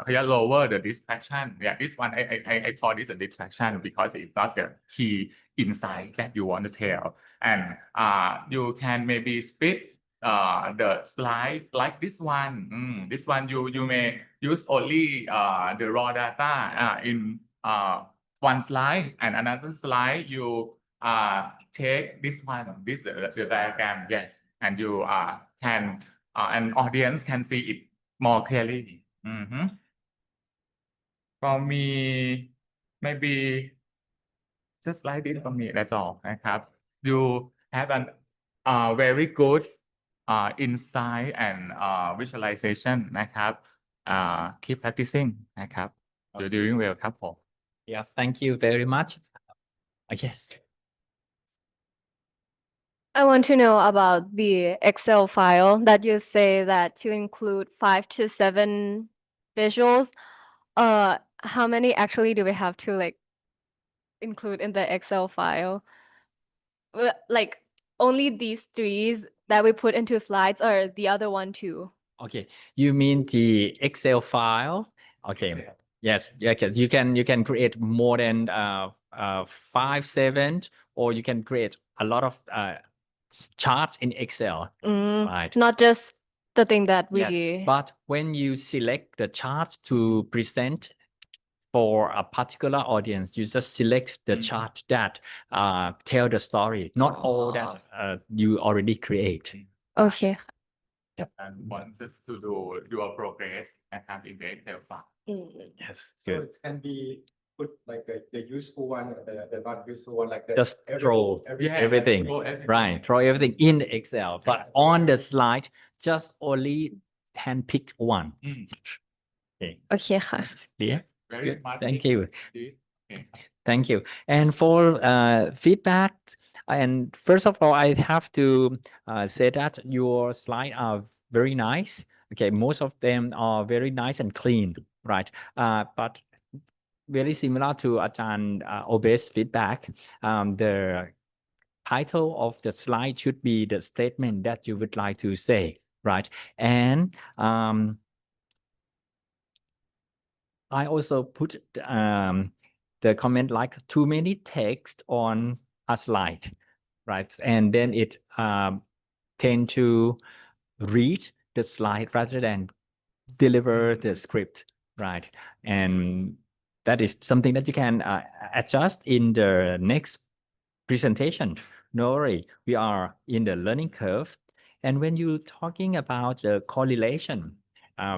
lower the distraction. Yeah, this one I call this a distraction because it's not the key insight that you want to tell. And you can maybe split the slide like this one. This one you may use only the raw data in one slide, and another slide you take this one, the diagram, yes, and you can an audience can see it more clearly. For me, maybe just like this for me, that's all นะครับ You have an very good insight and visualization นะครับ keep practicing นะครับ you're doing well ครับผม Yeah, thank you very much. Yes. I want to know about the Excel file that you say that to include 5 to 7 visuals. How many actually do we have to like include in the Excel file? Like only these 3 that we put into slides or the other one too? Okay, you mean the Excel file? Okay, yes, you can create more than 5, 7, or you can create a lot of charts in Excel, right? Not just the thing that we. Yes, but when you select the charts to present for a particular audience, you just select the chart that tell the story, not all that you already create. Okay. and want us to do your progress นะครับ in the Excel file Yes, So good. it can be put like the useful one or the not useful one, like the Just throw everything, throw everything. right? Throw everything in the Excel, but on the slide, just only handpick one. Okay, โอเคค่ะ clear? Very Good. smart Thank you. indeed. Okay. Thank you. And for feedback, and first of all, I have to say that your slides are very nice. Okay, most of them are very nice and clean, right? But very similar to Ajahn Obe's feedback. The title of the slide should be the statement that you would like to say, right? And I also put the comment like too many text on a slide, right? And then it tend to read the slide rather than deliver the script, right? And that is something that you can adjust in the next presentation. No worry, we are in the learning curve. And when you're talking about the correlation,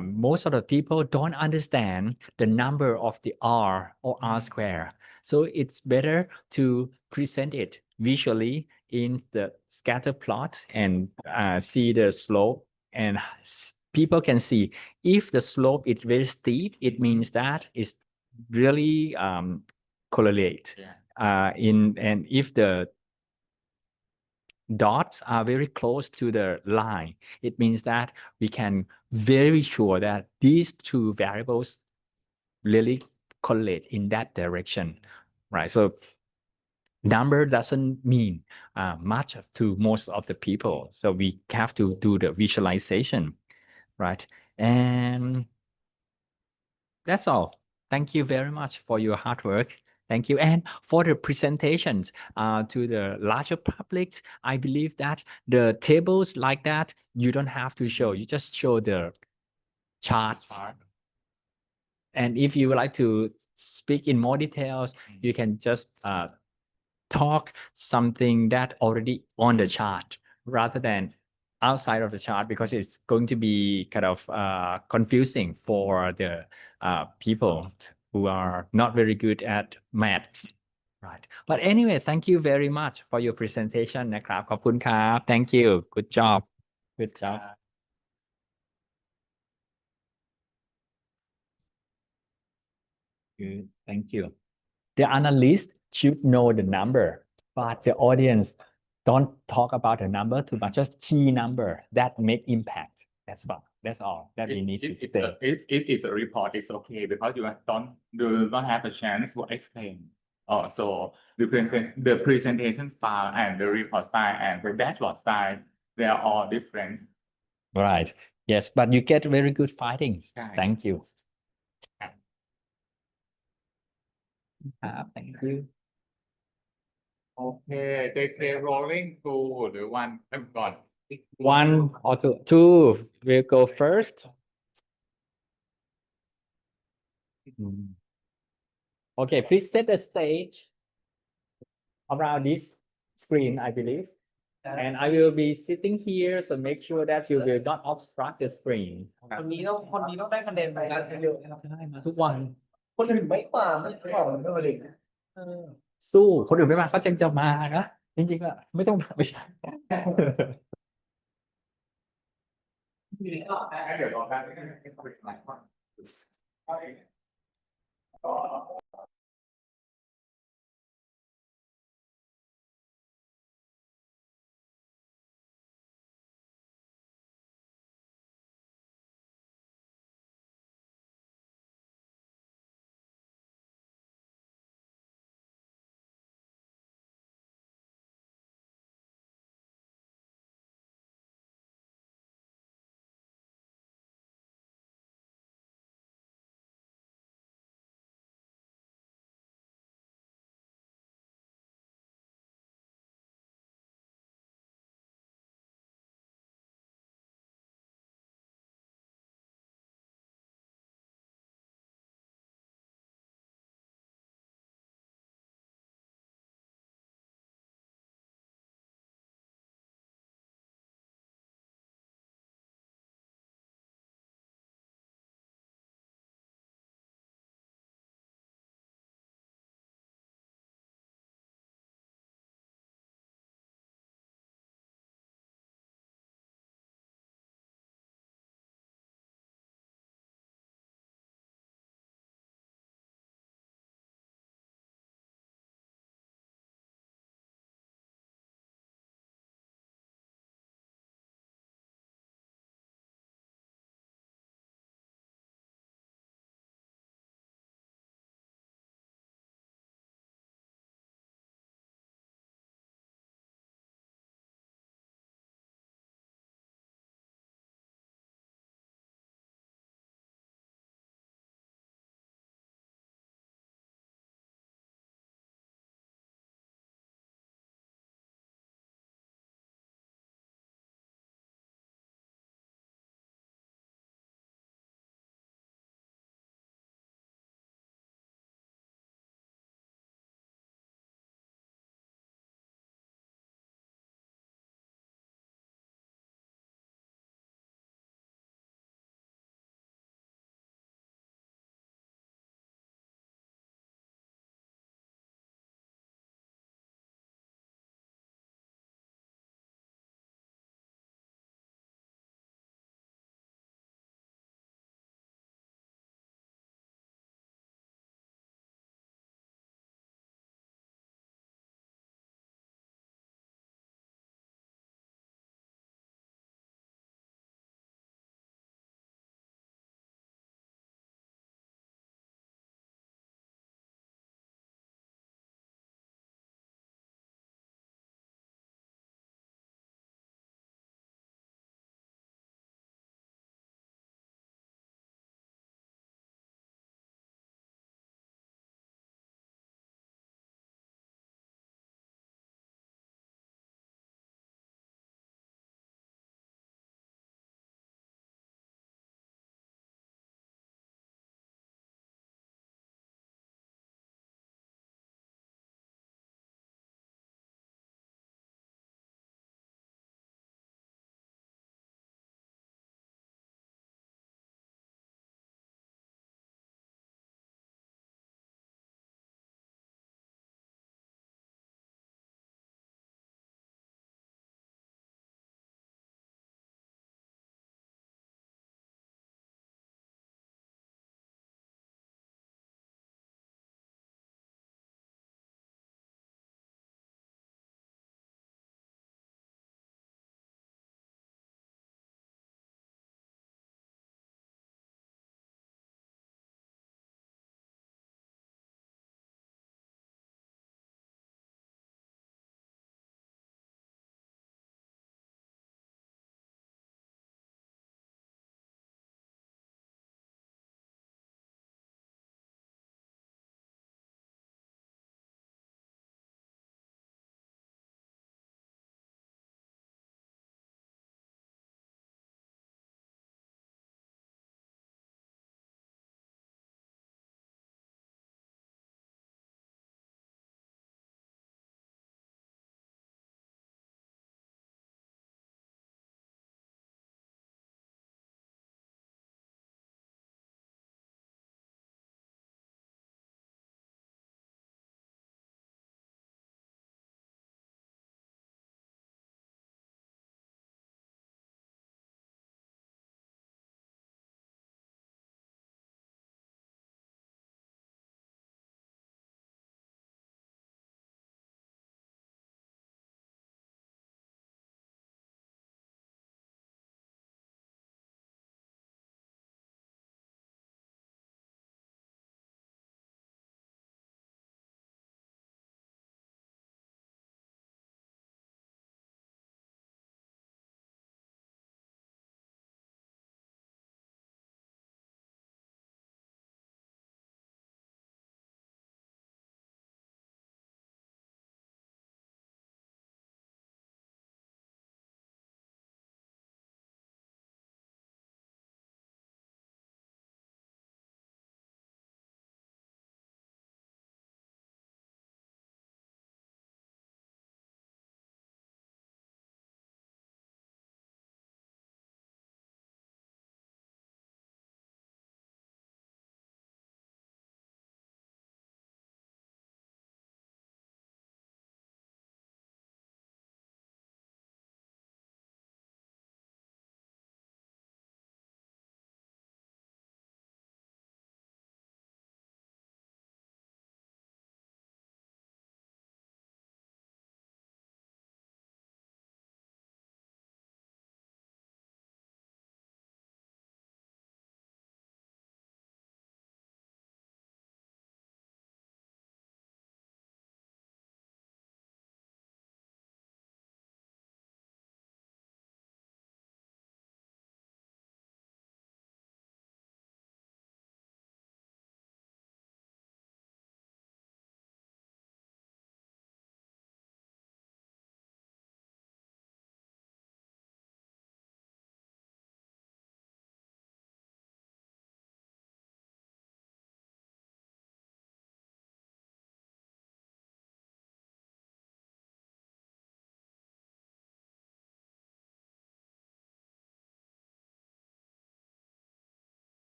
most of the people don't understand the number of the R or R square. So it's better to present it visually in the scatter plot and see the slope, and people can see if the slope is very steep, it means that it's really correlate. And if the dots are very close to the line, it means that we can very sure that these two variables really correlate in that direction, right? So number doesn't mean much to most of the people. So we have to do the visualization, right? And that's all. Thank you very much for your hard work. Thank you. And for the presentations to the larger public, I believe that the tables like that, you don't have to show. You just show the charts. And if you would like to speak in more details, you can just talk something that already on the chart rather than outside of the chart, because it's going to be kind of confusing for the people who are not very good at math, right? But anyway, thank you very much for your presentation นะครับ ขอบคุณครับ thank you, good job. Good, thank you. The analyst should know the number, but the audience don't talk about the number too much, just key number that make impact. That's all that we need to say. If it's a report, it's okay because you do not have a chance to explain. So the presentation style and the report style and the dashboard style, they are all different. Right. Yes, but you get very good findings. Thank you. Thank you. Okay, they rolling two หรือ one ก่อน One or two will go first. Okay, please set the stage around this screen, I believe. And I will be sitting here, so make sure that you will not obstruct the screen. คนนี้ต้องได้คะแนนไปนะเยอะนะครับ ได้มาทุกวัน คนอื่นไม่มาไม่มาเลย สู้คนอื่นไม่มาเขาจะมานะจริงๆอะไม่ต้องไม่ใช่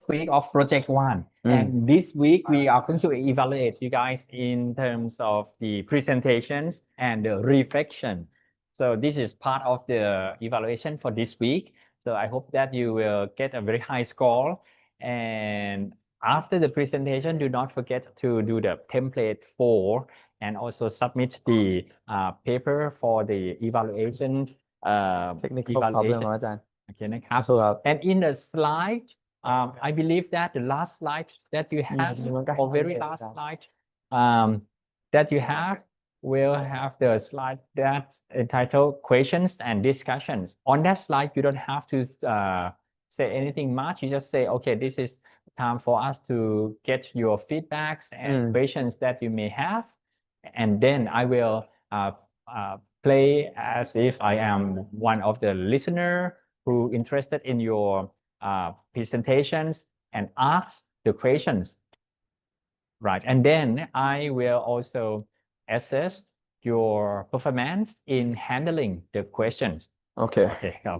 week of project one. And this week we are going to evaluate you guys in terms of the presentations and the reflection. So this is part of the evaluation for this week. So I hope that you will get a very high score. And after the presentation, do not forget to do the template 4 and also submit the paper for the evaluation. Technical problem ครับอาจารย์ Okay นะครับ สู้ครับ And in the slide, I believe that the last slide that you have, or very last slide, that you have, will have the slide that's entitled questions and discussions. On that slide, you don't have to say anything much. You just say, okay, this is time for us to get your feedbacks and questions that you may have. And then I will play as if I am one of the listener who interested in your presentations and ask the questions. Right. And then I will also assess your performance in handling the questions. โอเค Okay. ครับ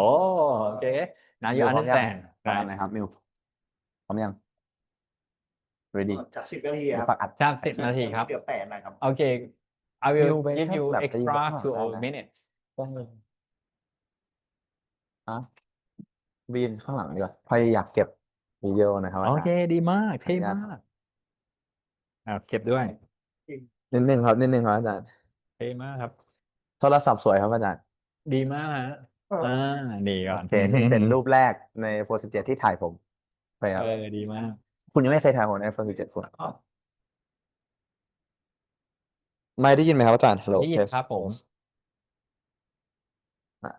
Oh, okay. Now you มิวพร้อมยัง understand. พร้อม Right. นะครับมิวพร้อมยัง ready จาก10 นาทีครับ ฝากอัด จาก10 นาทีครับ เดี๋ยวแปะนะครับ Okay. I มิว will ไป give แค่ you แบบไปยืน extra ข้างหลังได้ 2 นะ minutes. ได้ฮะวีนข้างหลังดีกว่าพยายามเก็บวิดีโอนะครับอาจารย์ Okay ดีมากเท่ ขออนุญาต มากเก็บด้วย นิดนึงครับนิดนึงครับอาจารย์ เท่มากครับ โทรศัพท์สวยครับอาจารย์ ดีมากฮะนี่ก่อน โอเคนี่เป็นรูปแรกใน iPhone 17 ที่ถ่ายผมไปครับ ดีมาก คุณยังไม่เคยถ่ายผมใน iPhone 17 คุณไม่ได้ยินไหมครับอาจารย์ Hello ได้ยิน test ครับผม test อ่ะ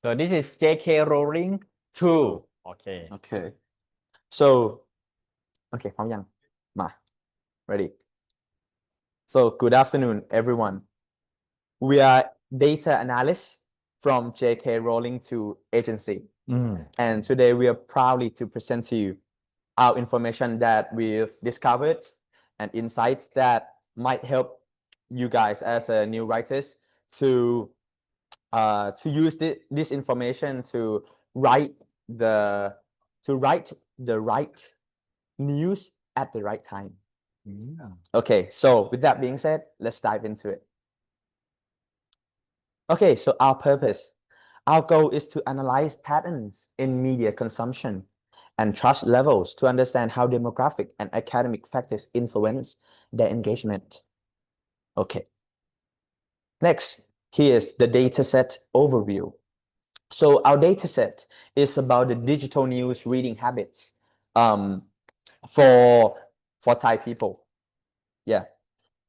So this is JK Rowling 2 Okay Okay so okay พร้อมยังมา ready so good afternoon everyone we are data analysts from JK Rowling 2 agency and today we are proudly to present to you our information that we've discovered and insights that might help you guys as new writers to use this information to write the right news at the right time. Okay, so with that being said, let's dive into it. Okay, so our goal is to analyze patterns in media consumption and trust levels to understand how demographic and academic factors influence their engagement. Okay. Next, here's the dataset overview. So our dataset is about the digital news reading habits for Thai people. Yeah.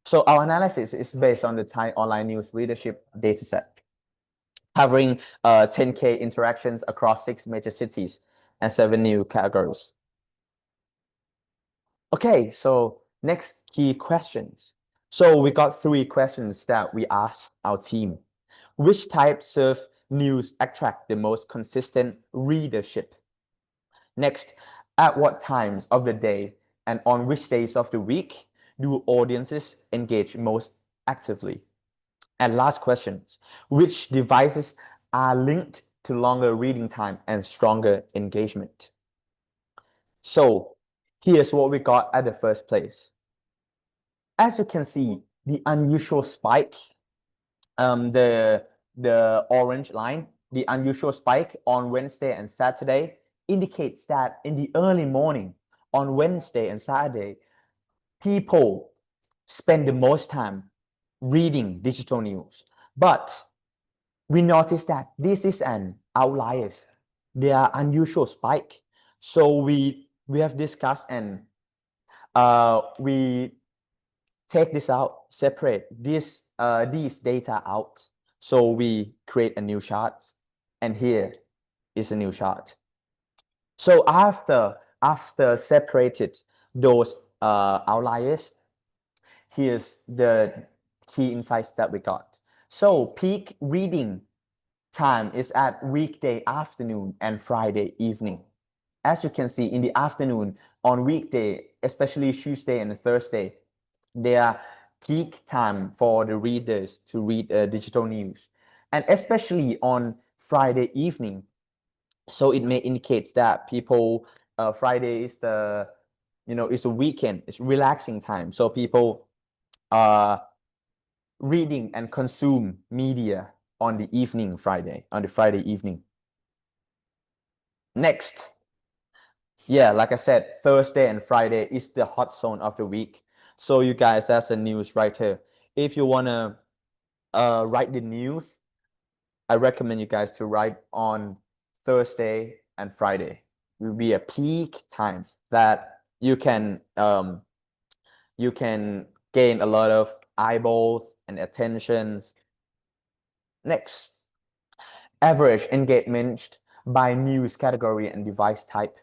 So our analysis is based on the Thai online news readership dataset, covering 10K interactions across 6 major cities and 7 new categories. Okay, so next key questions. So we got 3 questions that we asked our team. Which types of news attract the most consistent readership? Next, at what times of the day and on which days of the week do audiences engage most actively? And last questions, which devices are linked to longer reading time and stronger engagement? So here's what we got at the first place. As you can see, the unusual spike, the orange line, the unusual spike on Wednesday and Saturday indicates that in the early morning on Wednesday and Saturday, people spend the most time reading digital news. But we noticed that this is an outlier. They are unusual spike. So we have discussed and we take this out, separate these data out. So we create a new chart, and here is a new chart. So after separated those outliers, here's the key insights that we got. So peak reading time is at weekday afternoon and Friday evening. As you can see in the afternoon on weekday, especially Tuesday and Thursday, they are peak time for the readers to read digital news. And especially on Friday evening. So it may indicate that people, Friday is it's a weekend, it's relaxing time. So people are reading and consume media on the Friday evening. Next, yeah, like I said, Thursday and Friday is the hot zone of the week. So you guys, as a news writer, if you wanna write the news, I recommend you guys to write on Thursday and Friday. It will be a peak time that you can gain a lot of eyeballs and attentions. Next, average engagement by news category and device type.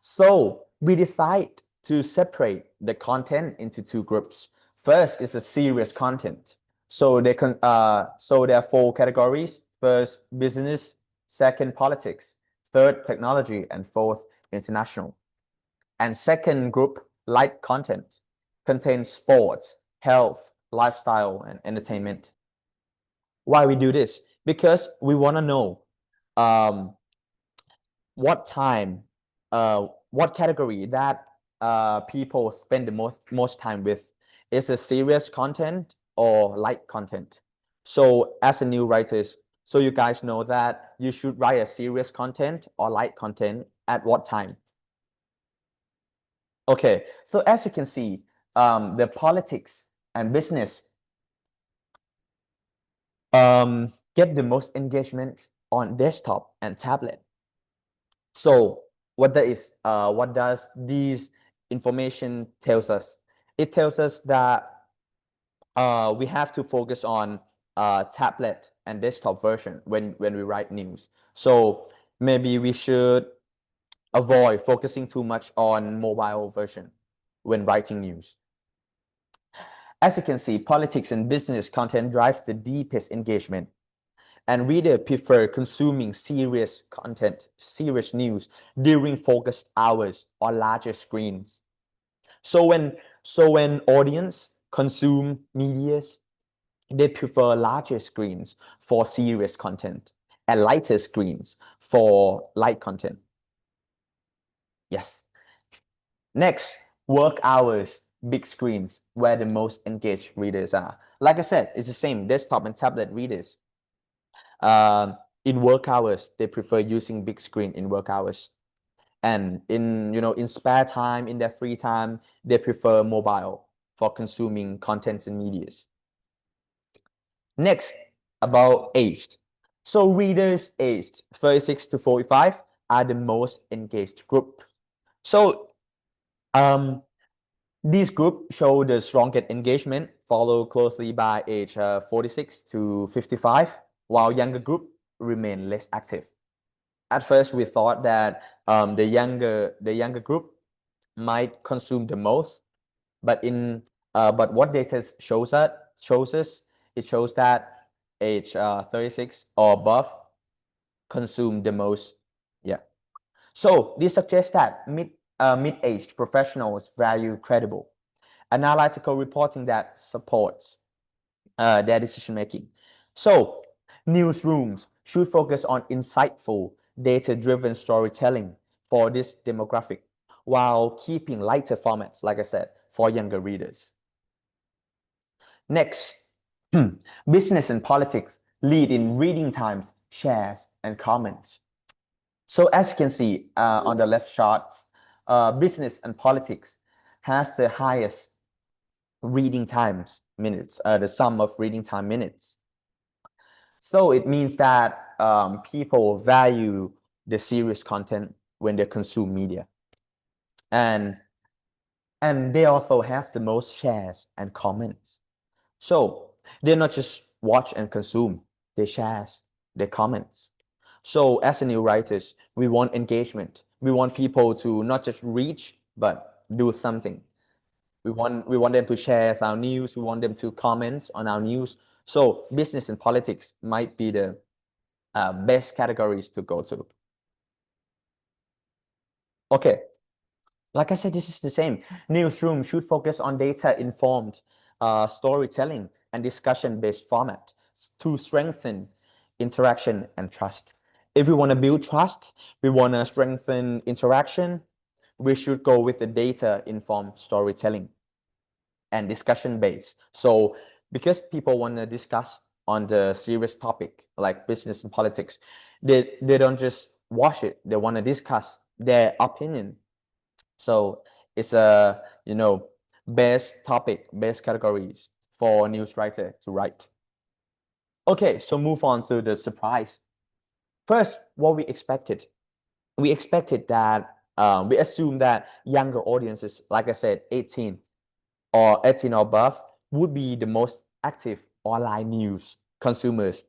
So we decide to separate the content into two groups. First is a serious content. So there are 4 categories. First, business. Second, politics. Third, technology. And fourth, international. And second group, light content, contains sports, health, lifestyle, and entertainment. Why we do this? Because we want to know what category that people spend the most time with. Is it serious content or light content? So as a new writers, so you guys know that you should write a serious content or light content at what time? Okay, so as you can see, the politics and business get the most engagement on desktop and tablet. So what does these information tells us? It tells us that we have to focus on tablet and desktop version when we write news. So maybe we should avoid focusing too much on mobile version when writing news. As you can see, politics and business content drives the deepest engagement, and readers prefer consuming serious content, serious news during focused hours or larger screens. So when audience consume medias, they prefer larger screens for serious content and lighter screens for light content. Yes. Next, work hours, big screens, where the most engaged readers are. Like I said, it's the same, desktop and tablet readers. In work hours, they prefer using big screen in work hours. And in spare time, in their free time, they prefer mobile for consuming contents and medias. Next, about aged. So readers aged 36 to 45 are the most engaged group. So these groups show the strongest engagement, followed closely by age 46 to 55, while younger group remain less active. At first, we thought that the younger group might consume the most, but what data shows us, it shows that age 36 or above consume the most. Yeah. So this suggests that mid-aged professionals value credible, analytical reporting that supports their decision making. So newsrooms should focus on insightful, data-driven storytelling for this demographic, while keeping lighter formats, like I said, for younger readers. Next, business and politics lead in reading times, shares, and comments. So as you can see on the left charts, business and politics has the highest reading times minutes, the sum of reading time minutes. So it means that people value the serious content when they consume media, and they also has the most shares and comments. So they not just watch and consume, they shares, they comments. So as a new writers, we want engagement. We want people to not just reach, but do something. We want them to share our news. We want them to comment on our news. So business and politics might be the best categories to go to. Okay, like I said, this is the same. Newsroom should focus on data-informed storytelling and discussion-based format to strengthen interaction and trust. if we want to build trust, we want to strengthen interaction, we should go with the data-informed storytelling and discussion based. So because people want to discuss on the serious topic like business and politics, they don't just watch it, they want to discuss their opinion. So it's a best topic, best categories for news writer to write. Okay, so move on to the surprise. First, what we expected. We expected that we assume that younger audiences, like I said, 18 or above, would be the most active online news consumers.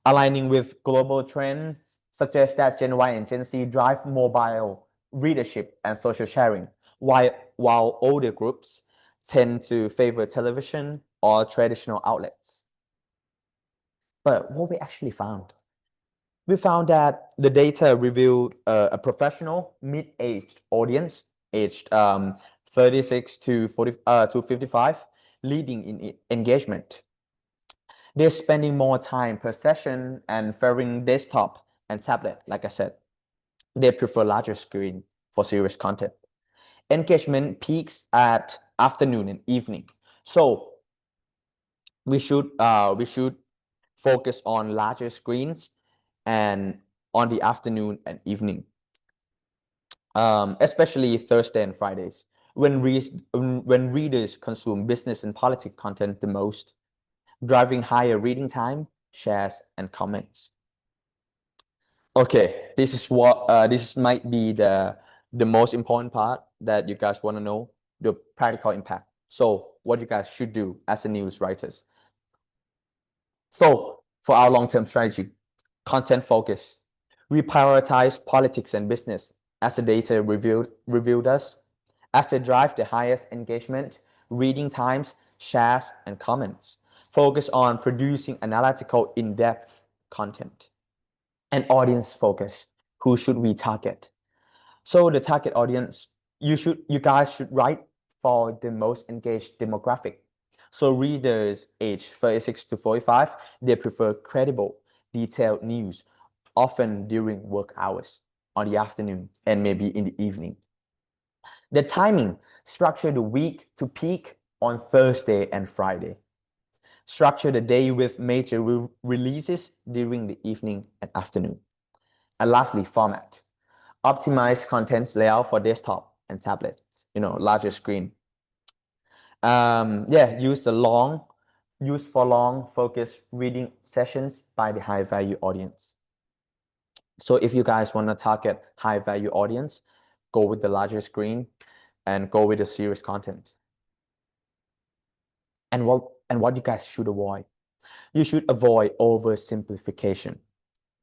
Aligning with global trends suggests that Gen Y and Gen Z drive mobile readership and social sharing, while older groups tend to favor television or traditional outlets. But what we actually found? We found that the data revealed a professional mid-aged audience, aged 36 to 55, leading in engagement. They're spending more time per session and favoring desktop and tablet, like I said. They prefer larger screen for serious content. Engagement peaks at afternoon and evening. So we should focus on larger screens and on the afternoon and evening, especially Thursday and Fridays, when readers consume business and politics content the most, driving higher reading time, shares, and comments. Okay, this might be the most important part that you guys want to know, the practical impact. So what you guys should do as a news writers. So for our long-term strategy, content focus. We prioritize politics and business as the data revealed us, as they drive the highest engagement, reading times, shares, and comments. Focus on producing analytical, in-depth content. And audience focus. Who should we target? So the target audience, you guys should write for the most engaged demographic. So readers aged 36 to 45, they prefer credible, detailed news, often during work hours, on the afternoon, and maybe in the evening. The timing, structure the week to peak on Thursday and Friday. Structure the day with major releases during the evening and afternoon. And lastly, format. Optimize content's layout for desktop and tablets, larger screen. Use for long focused reading sessions by the high value audience. So if you guys want to target high value audience, go with the larger screen and go with the serious content. And what you guys should avoid? You should avoid oversimplification.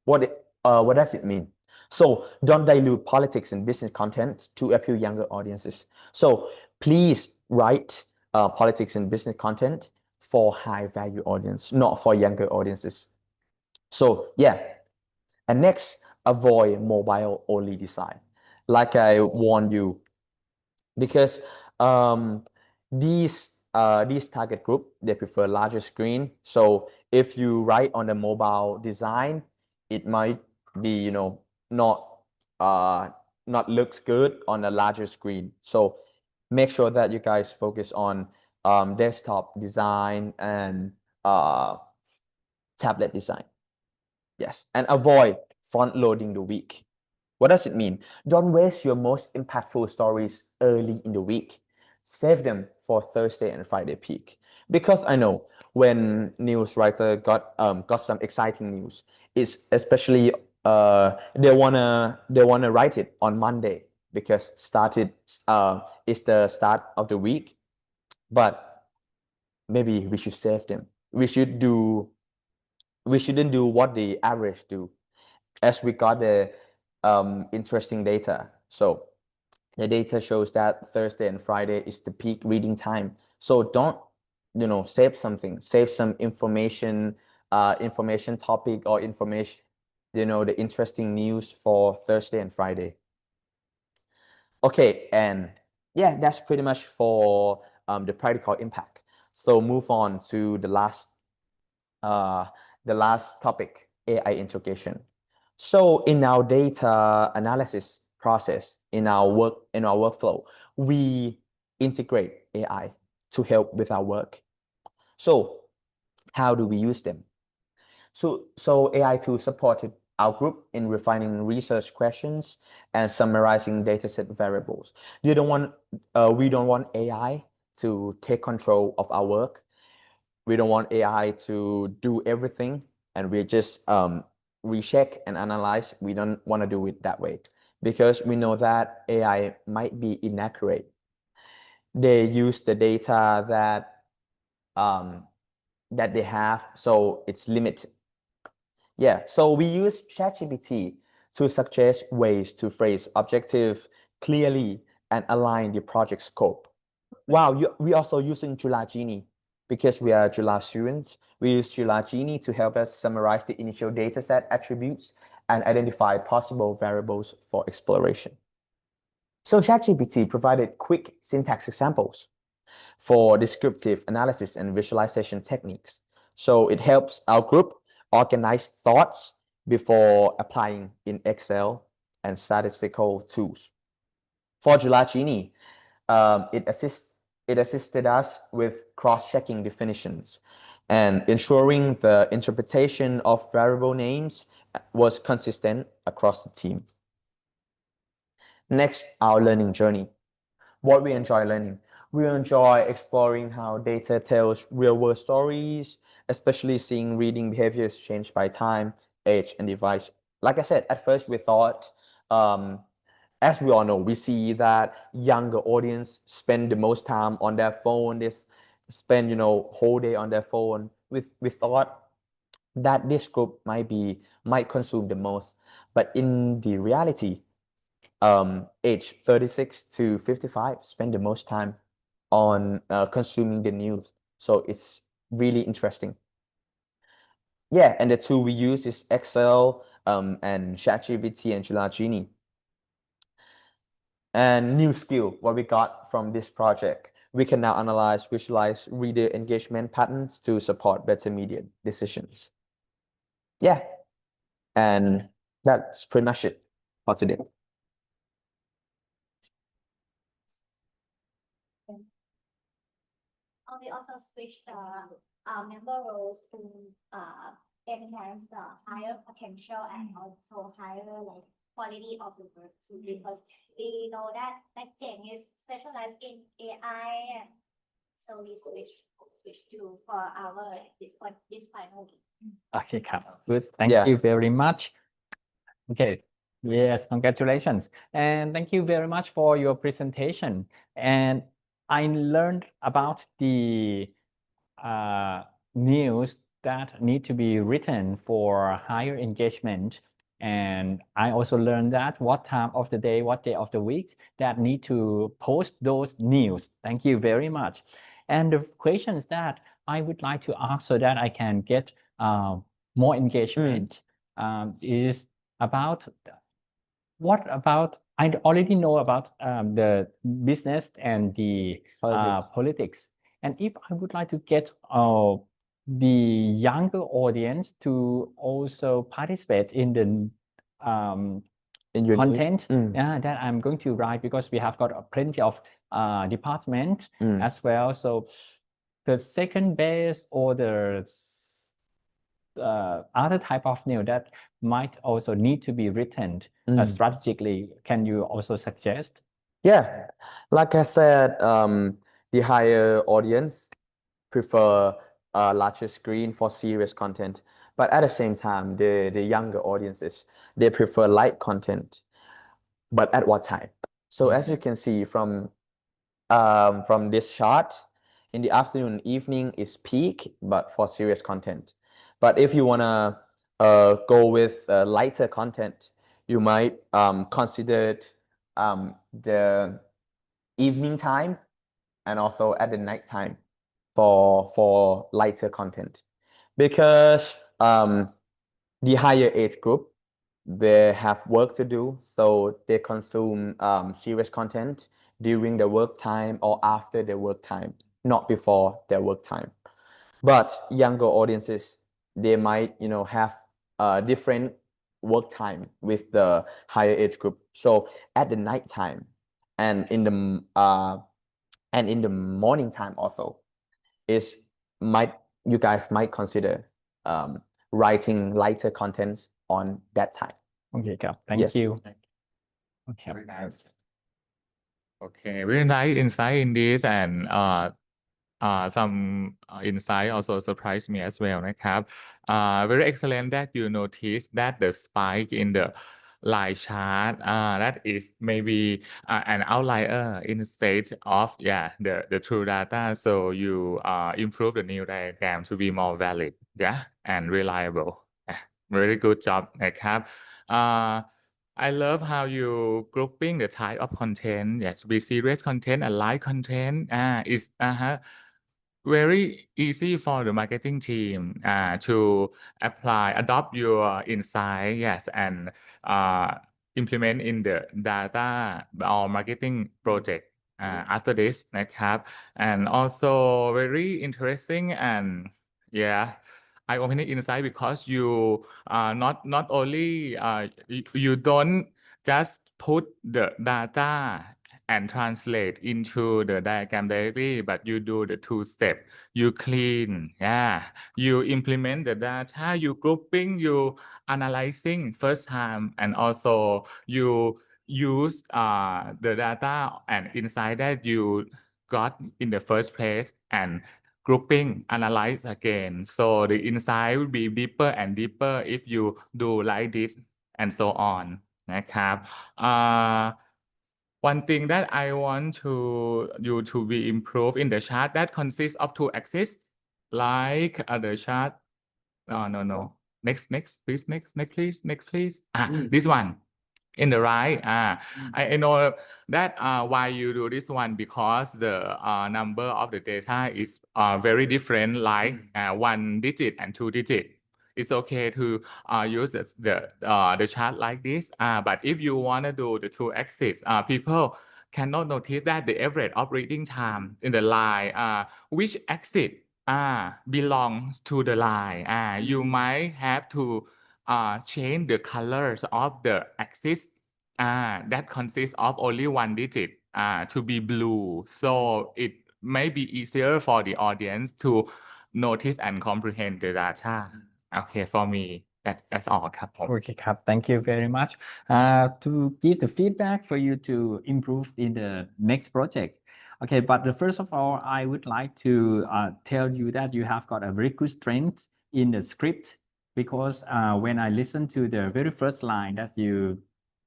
What does it mean? So don't dilute politics and business content to appeal younger audiences. So please write politics and business content for high value audience, not for younger audiences. So and next, avoid mobile only design. Like I warned you, because these target group, they prefer larger screen. So if you write on the mobile design, it might be not looks good on a larger screen. So make sure that you guys focus on desktop design and tablet design. Yes, and avoid front loading the week. What does it mean? Don't waste your most impactful stories early in the week. Save them for Thursday and Friday peak. Because I know when news writer got some exciting news, it's especially they wanna write it on Monday because it's the start of the week. But maybe we should save them. We shouldn't do what the average do, as we got the interesting data. So the data shows that Thursday and Friday is the peak reading time. So don't save some information topic or information, the interesting news for Thursday and Friday. Okay, and that's pretty much for the practical impact. So move on to the last topic, AI integration. So in our data analysis process, in our workflow, we integrate AI to help with our work. So how do we use them? So AI tools supported our group in refining research questions and summarizing dataset variables. We don't want AI to take control of our work. We don't want AI to do everything, and we just recheck and analyze. We don't want to do it that way because we know that AI might be inaccurate. They use the data that they have, so it's limited. Yeah, so we use ChatGPT to suggest ways to phrase objective clearly and align the project scope. Wow, we also using Jula Genie because we are Jula students. We use Jula Genie to help us summarize the initial dataset attributes and identify possible variables for exploration. So ChatGPT provided quick syntax examples for descriptive analysis and visualization techniques. So it helps our group organize thoughts before applying in Excel and statistical tools. For Gelagini, it assisted us with cross-checking definitions and ensuring the interpretation of variable names was consistent across the team. Next, our learning journey. What we enjoy learning. We enjoy exploring how data tells real-world stories, especially seeing reading behaviors change by time, age, and device. Like I said, at first we thought, as we all know, we see that younger audience spend the most time on their phone. They spend, whole day on their phone. We thought that this group might consume the most, but in the reality, age 36 to 55 spend the most time on consuming the news. So it's really interesting. Yeah, and the tool we use is Excel and ChatGPT and Gelagini. And new skill, what we got from this project, we can now analyze, visualize reader engagement patterns to support better media decisions. Yeah, and that's pretty much it for today. We also switched the member roles to enhance the higher potential and also higher quality of the work too, because we know that Jen is specialized in AI, and so we switch to for our this final week. Okay, good. Thank Yeah. you very much. Okay. Yes, congratulations. And thank you very much for your presentation. And I learned about the news that need to be written for higher engagement. And I also learned that what time of the day, what day of the week that need to post those news. Thank you very much. And the questions that I would like to ask so that I can get more engagement is about what about, I already know about the business and the politics. And if I would like to get the younger audience to also participate in the In your news? content that I'm going to write, because we have got plenty of department as well. So the second base or the other type of news that might also need to be written strategically, can you also suggest? Yeah, like I said, the higher audience prefer a larger screen for serious content, but at the same time, the younger audiences, they prefer light content, but at what time? So as you can see from this chart, in the afternoon, evening is peak, but for serious content. But if you wanna go with lighter content, you might consider the evening time and also at the night time for lighter content, because the higher age group, they have work to do, so they consume serious content during the work time or after their work time, not before their work time. But younger audiences, they might have different work time with the higher age group. So at the night time and in the morning time also, you guys might consider writing lighter contents on that time. Okay, thank Yes. you. Okay. Very nice. Okay, very nice insight in this, and some insight also surprised me as well นะครับ very excellent that you notice that the spike in the line chart that is maybe an outlier instead of the true data, so you improve the new diagram to be more valid and reliable. Very good job นะครับ I love how you grouping the type of content. Yes, to be serious content and light content is very easy for the marketing team to adopt your insight, yes, and implement in the data or marketing project after this นะครับ and also very interesting and eye-opening insight because you not only you don't just put the data and translate into the diagram directly, but you do the two-step. You clean, you implement the data, you grouping, you analyzing first time, and also you use the data and insight that you got in the first place and grouping, analyze again. So the insight will be deeper and deeper if you do like this and so on นะครับ one thing that I want you to be improved in the chart that consists of two axes like the chart. No. Next, please. Next, please. This one. In the right, I know that why you do this one because the number of the data is very different, like 1 digit and 2 digit. It's okay to use the chart like this, but if you want to do the two axes, people cannot notice that the average of reading time in the line, which axis belongs to the line. You might have to change the colors of the axis that consists of only 1 digit to be blue, so it may be easier for the audience to notice and comprehend the data. Okay, for me that's all ครับผม Okay, thank you very much. To give the feedback for you to improve in the next project. Okay, but first of all, I would like to tell you that you have got a very good strength in the script, because when I listen to the very first line that you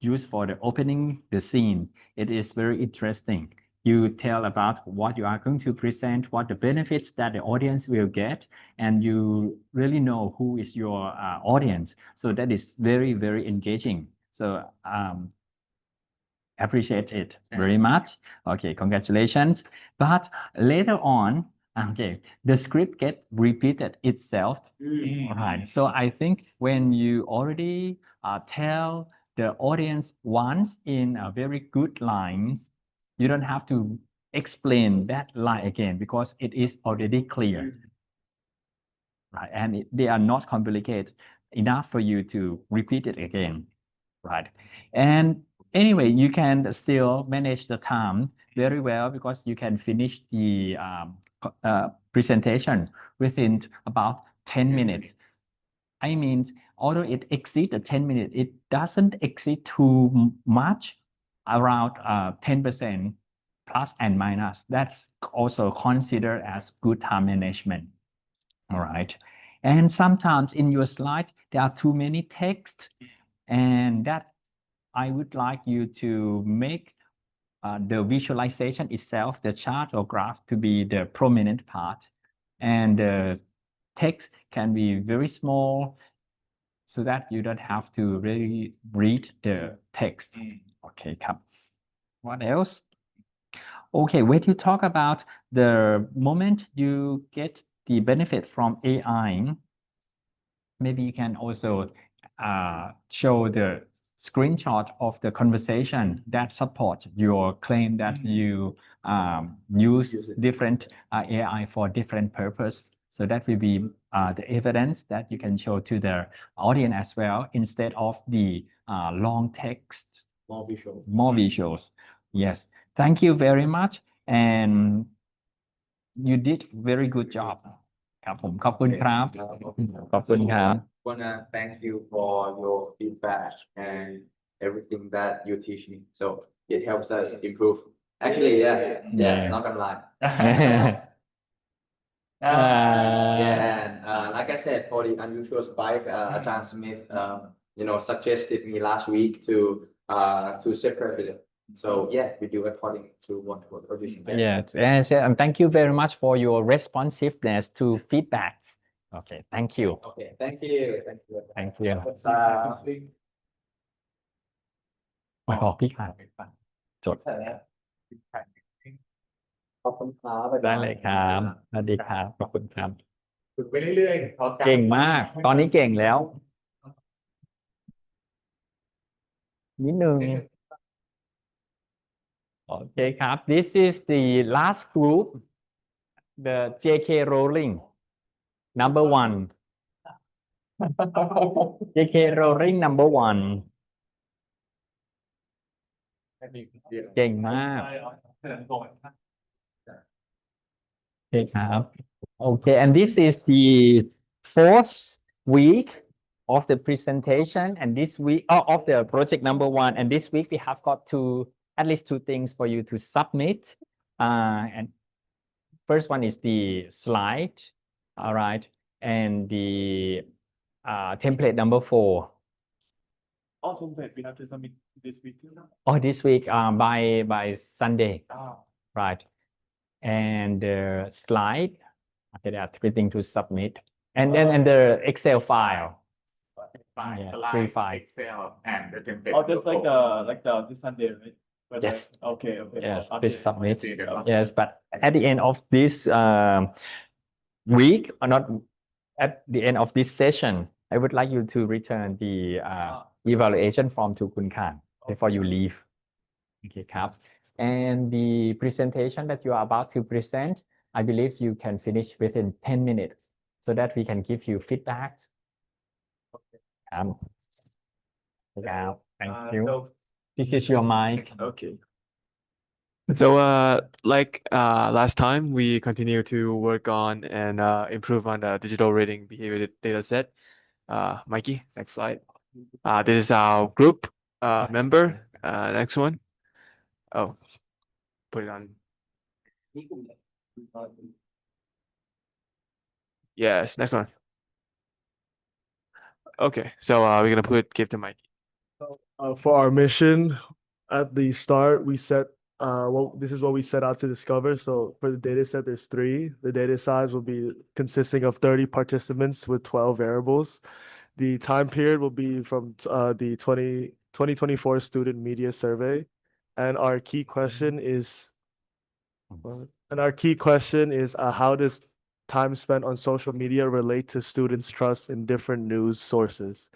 use for the opening the scene, it is very interesting. You tell about what you are going to present, what the benefits that the audience will get, and you really know who is your audience. So that is very, very engaging. So appreciate it very much. Okay, congratulations. But later on, okay, the script get repeated itself. Right. So I think when you already tell the audience once in a very good lines, you don't have to explain that line again because it is already clear. Right. And they are not complicated enough for you to repeat it again. Right. And anyway, you can still manage the time very well because you can finish the presentation within about 10 minutes. I mean, although it exceeds the 10 minutes, it doesn't exceed too much, around 10% plus and minus. That's also considered as good time management. All right. And sometimes in your slide, there are too many text, and that I would like you to make the visualization itself, the chart or graph, to be the prominent part. And the text can be very small so that you don't have to really read the text. Okay, what else? Okay, when you talk about the moment you get the benefit from AI, maybe you can also show the screenshot of the conversation that support your claim that you use different AI for different purpose. So that will be the evidence that you can show to the audience as well instead of the long text. More visual. More visuals. Yes. Thank you very much. And you did very good job. ครับผมขอบคุณครับ ขอบคุณครับ Wanna thank you for your feedback and everything that you teach me. So it helps us improve. Actually, yeah, not gonna lie. Yeah, and like I said, for the unusual spike, Ajahn Smith, suggested me last week to separate it. So yeah, we do according to what we're producing. Yes, and thank you very much for your responsiveness to feedbacks. Okay, thank you. Okay, thank you. Thank you. ไม่บอกพี่ขาดจด ขอบคุณครับ ได้เลยครับสวัสดีครับขอบคุณครับ ฝึกไปเรื่อยๆพอ เก่งมาก ตอนนี้เก่งแล้ว นิดนึง โอเคครับ this is the last group the JK Rowling number one JK Rowling number one เก่งมาก Okay, okay, and this is the fourth week of the presentation, and this week of the project number one, and this week we have got at least two things for you to submit. And first one is the slide, all right, and the template number 4. Oh, template we have to submit this week too. Oh, this week by Sunday, right? And the slide, okay, there are 3 things to submit, and then the Excel file. Free file. Excel and the template. Oh, just like this Sunday, right? But Yes. Okay. Yes, Okay. please submit. Yes, but at the end of this week, or not at the end of this session, I would like you to return the evaluation form to Kun Khan before you leave. Okay,ครับ and the presentation that you are about to present, I believe you can finish within 10 minutes so that we can give you feedback. Yeah, thank you. This is your mic. Okay. So like last time, we continue to work on and improve on the digital reading behavior data set. Mikey, next slide. This is our group member. Next one. Oh, put it on. Yes, next one. Okay, so we're gonna give to Mikey. For our mission, at the start, we set this is what we set out to discover. So for the data set, there's 3. The data size will be consisting of 30 participants with 12 variables. The time period will be from the 2024 student media survey. And our key question is how does time spent on social media relate to students' trust in different news sources?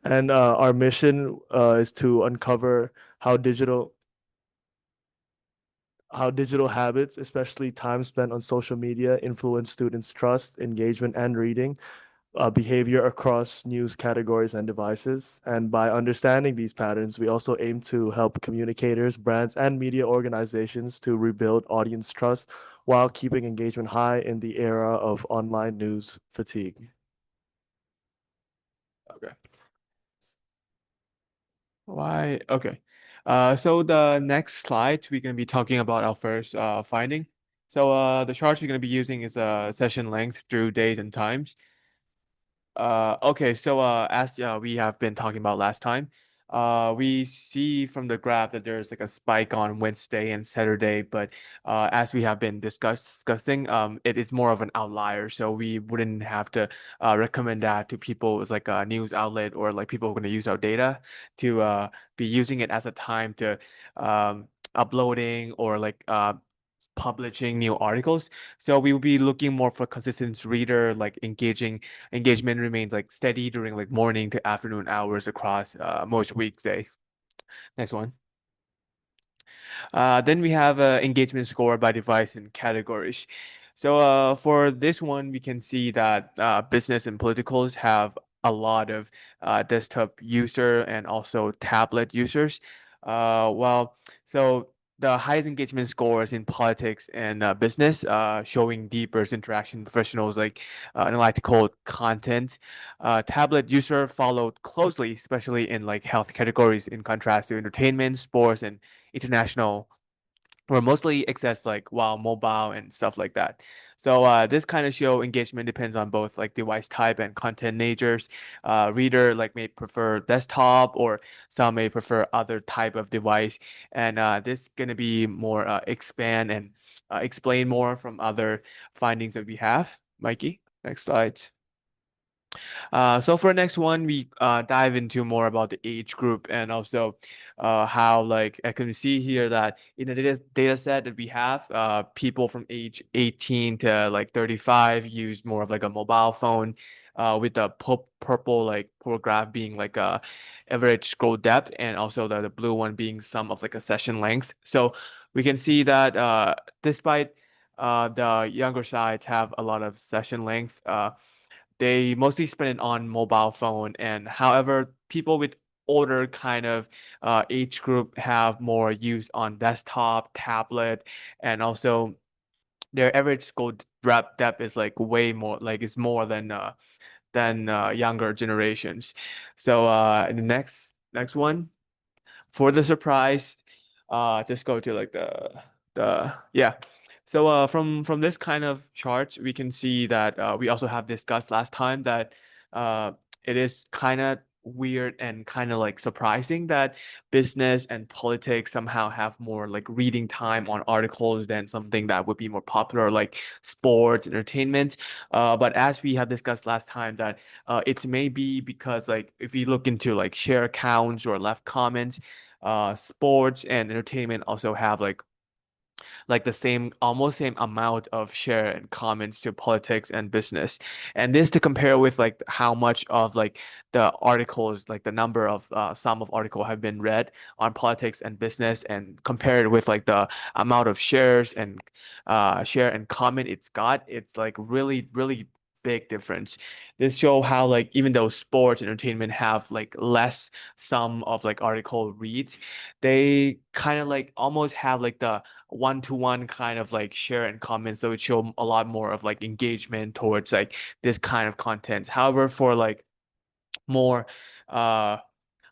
And our mission is to uncover how digital habits, especially time spent on social media, influence students' trust, engagement, and reading behavior across news categories and devices. And by understanding these patterns, we also aim to help communicators, brands, and media organizations to rebuild audience trust while keeping engagement high in the era of online news fatigue. Okay. Why? Okay. So the next slide, we're going to be talking about our first finding. So the charts we're going to be using is session length through days and times. Okay, so as we have been talking about last time, we see from the graph that there's like a spike on Wednesday and Saturday, but as we have been discussing, it is more of an outlier, so we wouldn't have to recommend that to people as like a news outlet or like people who are going to use our data to be using it as a time to uploading or like publishing new articles. So we will be looking more for consistent reader, like engagement remains like steady during like morning to afternoon hours across most weekdays. Next one. Then we have engagement score by device and categories. So for this one, we can see that business and politicals have a lot of desktop user and also tablet users. So the highest engagement scores in politics and business, showing deeper interaction professionals like analytical content. Tablet user followed closely, especially in like health categories, in contrast to entertainment, sports, and international were mostly accessed like while mobile and stuff like that. So this kind of show engagement depends on both like device type and content natures. Reader like may prefer desktop, or some may prefer other type of device. And this gonna be more expand and explain more from other findings that we have. Mikey, next slide. So for next one, we dive into more about the age group, and also how, like, I can see here that in the data set that we have, people from age 18 to like 35 use more of like a mobile phone, with the purple like graph being like a average scroll depth, and also the blue one being some of like a session length. So we can see that despite the younger sides have a lot of session length, they mostly spend it on mobile phone. And however, people with older kind of age group have more use on desktop, tablet, and also their average scroll depth is like way more, like it's more than younger generations. So the next one for the surprise, just go to like the yeah. So from this kind of chart, we can see that we also have discussed last time that it is kind of weird and kind of like surprising that business and politics somehow have more like reading time on articles than something that would be more popular like sports, entertainment. But as we have discussed last time, that it's maybe because like if you look into like share counts or left comments, sports and entertainment also have like the same, almost same amount of share and comments to politics and business. And this to compare with like how much of like the articles, like the number of sum of article have been read on politics and business, and compare it with like the amount of shares and share and comment it's got, it's like really big difference. This show how like even though sports and entertainment have like less sum of like article reads, they kind of like almost have like the one-to-one kind of like share and comment, so it show a lot more of like engagement towards like this kind of content. However, for like more uh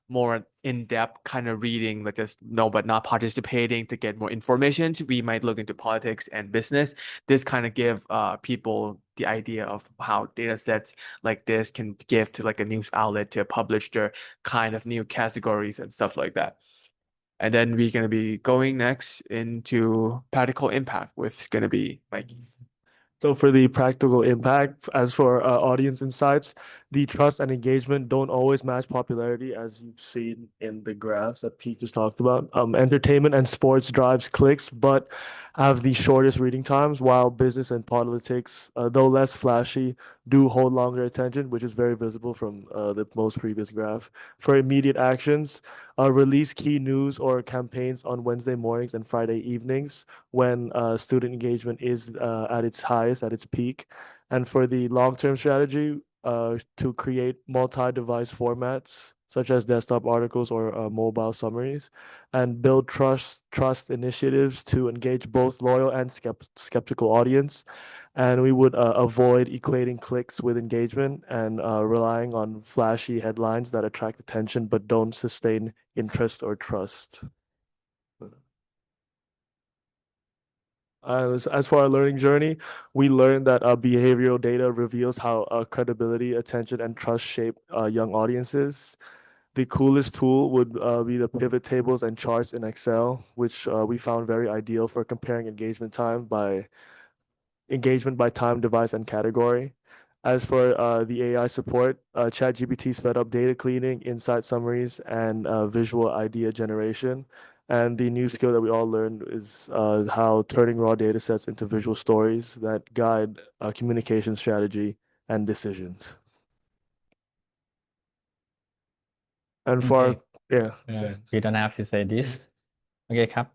more in-depth kind of reading, like just no but not participating to get more information, we might look into politics and business. This kind of give people the idea of how data sets like this can give to like a news outlet to publish their kind of new categories and stuff like that. And then we're going to be going next into practical impact, with going to be Mikey. So for the practical impact, as for audience insights, the trust and engagement don't always match popularity, as you've seen in the graphs that Pete just talked about. Entertainment and sports drives clicks, but have the shortest reading times, while business and politics, though less flashy, do hold longer attention, which is very visible from the most previous graph. For immediate actions, release key news or campaigns on Wednesday mornings and Friday evenings when student engagement is at its highest, at its peak. And for the long-term strategy, to create multi-device formats such as desktop articles or mobile summaries, and build trust initiatives to engage both loyal and skeptical audience. And we would avoid equating clicks with engagement and relying on flashy headlines that attract attention but don't sustain interest or trust. As for our learning journey, we learned that behavioral data reveals how credibility, attention, and trust shape young audiences. The coolest tool would be the pivot tables and charts in Excel, which we found very ideal for comparing engagement by time, device, and category. As for the AI support, ChatGPT sped up data cleaning, insight summaries, and visual idea generation. And the new skill that we all learned is how turning raw data sets into visual stories that guide communication strategy and decisions. And for Okay. yeah. We don't have to say this. Okay,ครับ.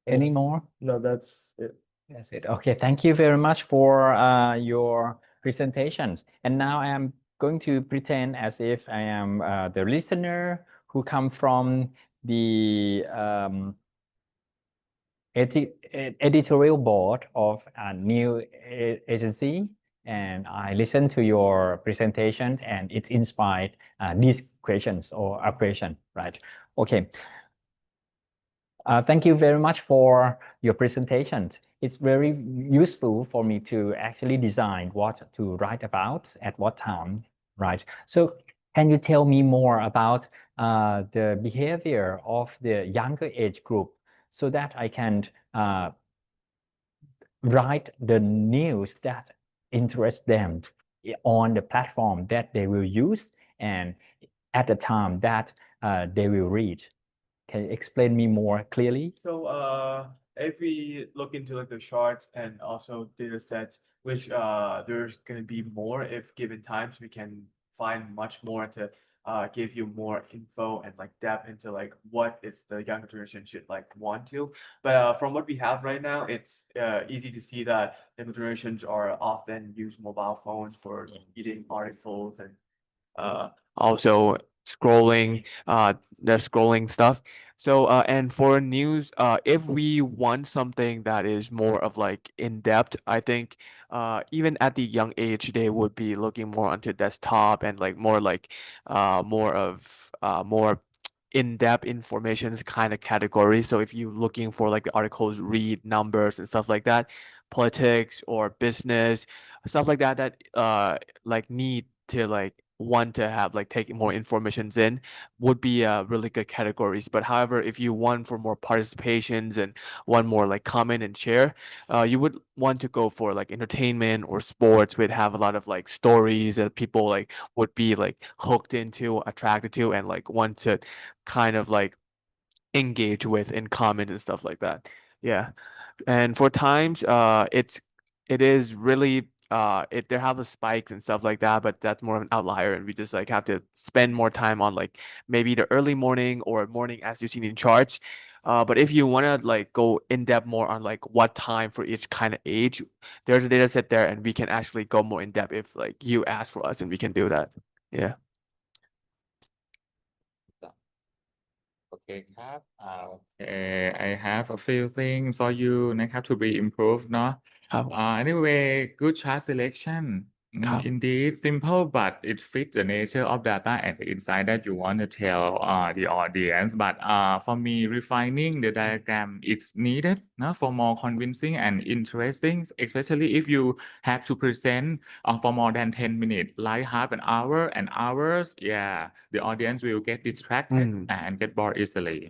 Any more? No, that's it. That's it. Okay, thank you very much for your presentations. And now I am going to pretend as if I am the listener who come from the editorial board of a new agency, and I listen to your presentation, and it inspired these questions or a question, right? Okay. Thank you very much for your presentation. It's very useful for me to actually design what to write about at what time, right? So can you tell me more about the behavior of the younger age group so that I can write the news that interests them on the platform that they will use and at the time that they will read? Can you explain me more clearly? So if we look into like the charts and also data sets, which there's gonna be more if given times, we can find much more to give you more info and like depth into like what is the younger generation should like want to. But from what we have right now, it's easy to see that younger generations are often use mobile phones for reading articles and also scrolling they're scrolling stuff. So and for news, if we want something that is more of like in depth, I think even at the young age they would be looking more onto desktop and like more more in-depth informations kind of category. So if you're looking for like the articles, read numbers and stuff like that, politics or business, stuff like that like need to like want to have like take more informations in would be really good categories. But however, if you want for more participations and want more like comment and share, you would want to go for like entertainment or sports, would have a lot of like stories that people like would be like hooked into, attracted to, and like want to kind of like engage with and comment and stuff like that. Yeah. And for times, it is really there have the spikes and stuff like that, but that's more of an outlier, and we just like have to spend more time on like maybe the early morning or morning as you've seen in charts. But if you want to like go in depth more on like what time for each kind of age, there's a data set there, and we can actually go more in depth if like you ask for us, and we can do that. Yeah. โอเคครับโอเค I have a few things for you นะครับ to be improved เนาะ ครับ anyway good chart selection ครับ indeed simple but it fits the nature of data and the insight that you want to tell the audience but for me refining the diagram is needed for more convincing and interesting especially if you have to present for more than 10 minutes like half an hour and hours yeah the audience will get distracted and get bored easily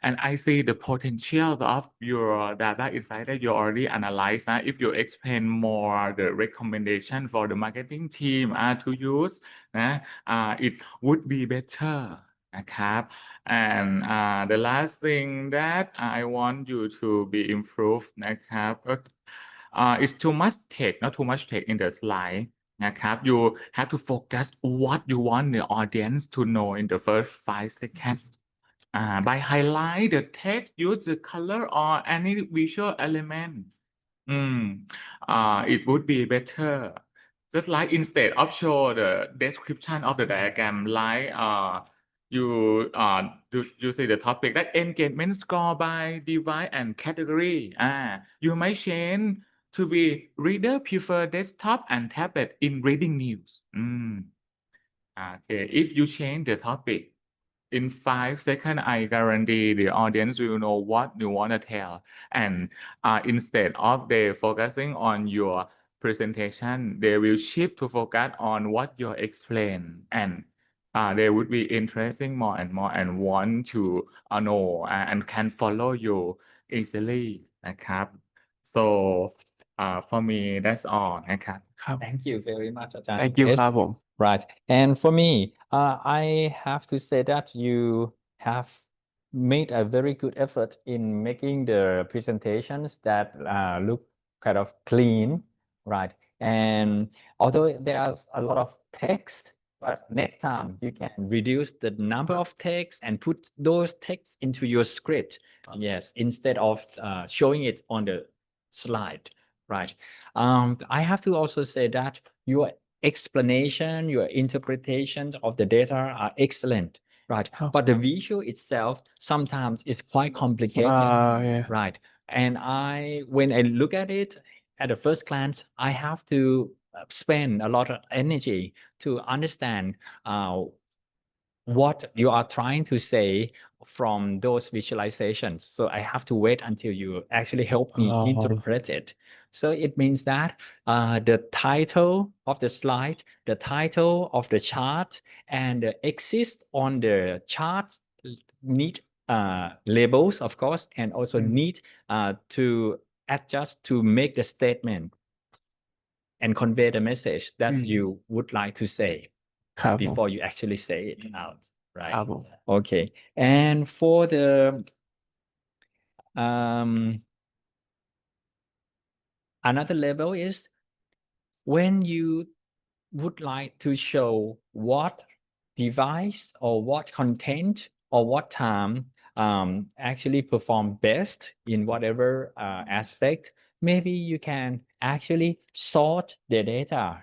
and I see the potential of your data insight that you already analyzed if you explain more the recommendation for the marketing team to use it would be better นะครับ and the last thing that I want you to be improved นะครับ it's too much text not too much text in the slide นะครับ you have to focus what you want the audience to know in the first 5 seconds by highlight the text use the color or any visual element it would be better just like instead of show the description of the diagram like you say the topic that engagement score by device and category you might change to be reader prefer desktop and tablet in reading news okay if you change the topic in 5 seconds, I guarantee the audience will know what you want to tell. And instead of they focusing on your presentation, they will shift to focus on what you explain. And they would be interesting more and more and want to know and can follow you easily นะครับ so for me that's all นะครับ ครับ Thank you very much อาจารย์ Thank you ครับผม Right. And for me, I have to say that you have made a very good effort in making the presentations that look kind of clean, right? And although there's a lot of text, but next time you can reduce the number of text and put those texts into your script. Yes, instead of showing it on the slide, right? I have to also say that your explanation, your interpretations of the data are excellent, right? But the visual itself sometimes is quite complicated, Yeah. right? And when I look at it at the first glance, I have to spend a lot of energy to understand what you are trying to say from those visualizations. So I have to wait until you actually help me interpret it. So it means that the title of the slide, the title of the chart, and the exist on the chart need labels, of course, and also need to adjust to make the statement and convey the message that you would like to say before you actually say it out, right? Okay. And for the another level is when you would like to show what device or what content or what time actually perform best in whatever aspect, maybe you can actually sort the data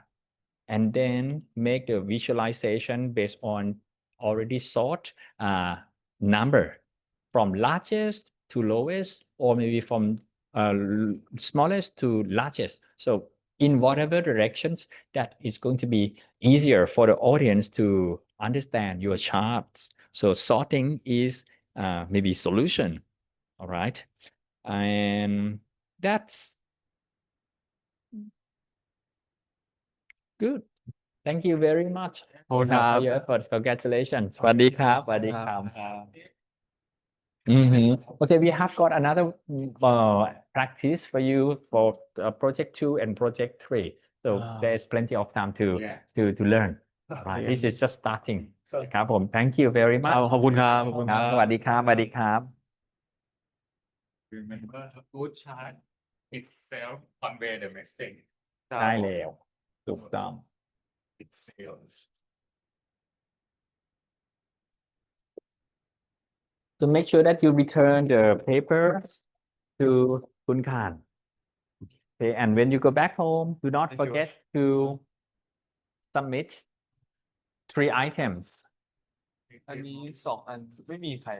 and then make the visualization based on already sort number from largest to lowest, or maybe from smallest to largest. So in whatever directions that is going to be easier for the audience to understand your charts. So sorting is maybe solution, all right? And that's good. Thank you very much for your efforts. Congratulations. สวัสดีครับ สวัสดีครับ Okay, we have got another practice for you for project 2 and project 3. So there's plenty of time to learn. Right. This is just starting. ครับผม Thank you very much. ขอบคุณครับ ครับ สวัสดีครับ สวัสดีครับ Remember a good chart itself convey the message. ได้แล้วถูกต้อง It fails. So make sure that you return the paper to Kun Khan. Okay, and when you go back home, do not forget to submit 3 items. อันนี้2 อันไม่มีใคร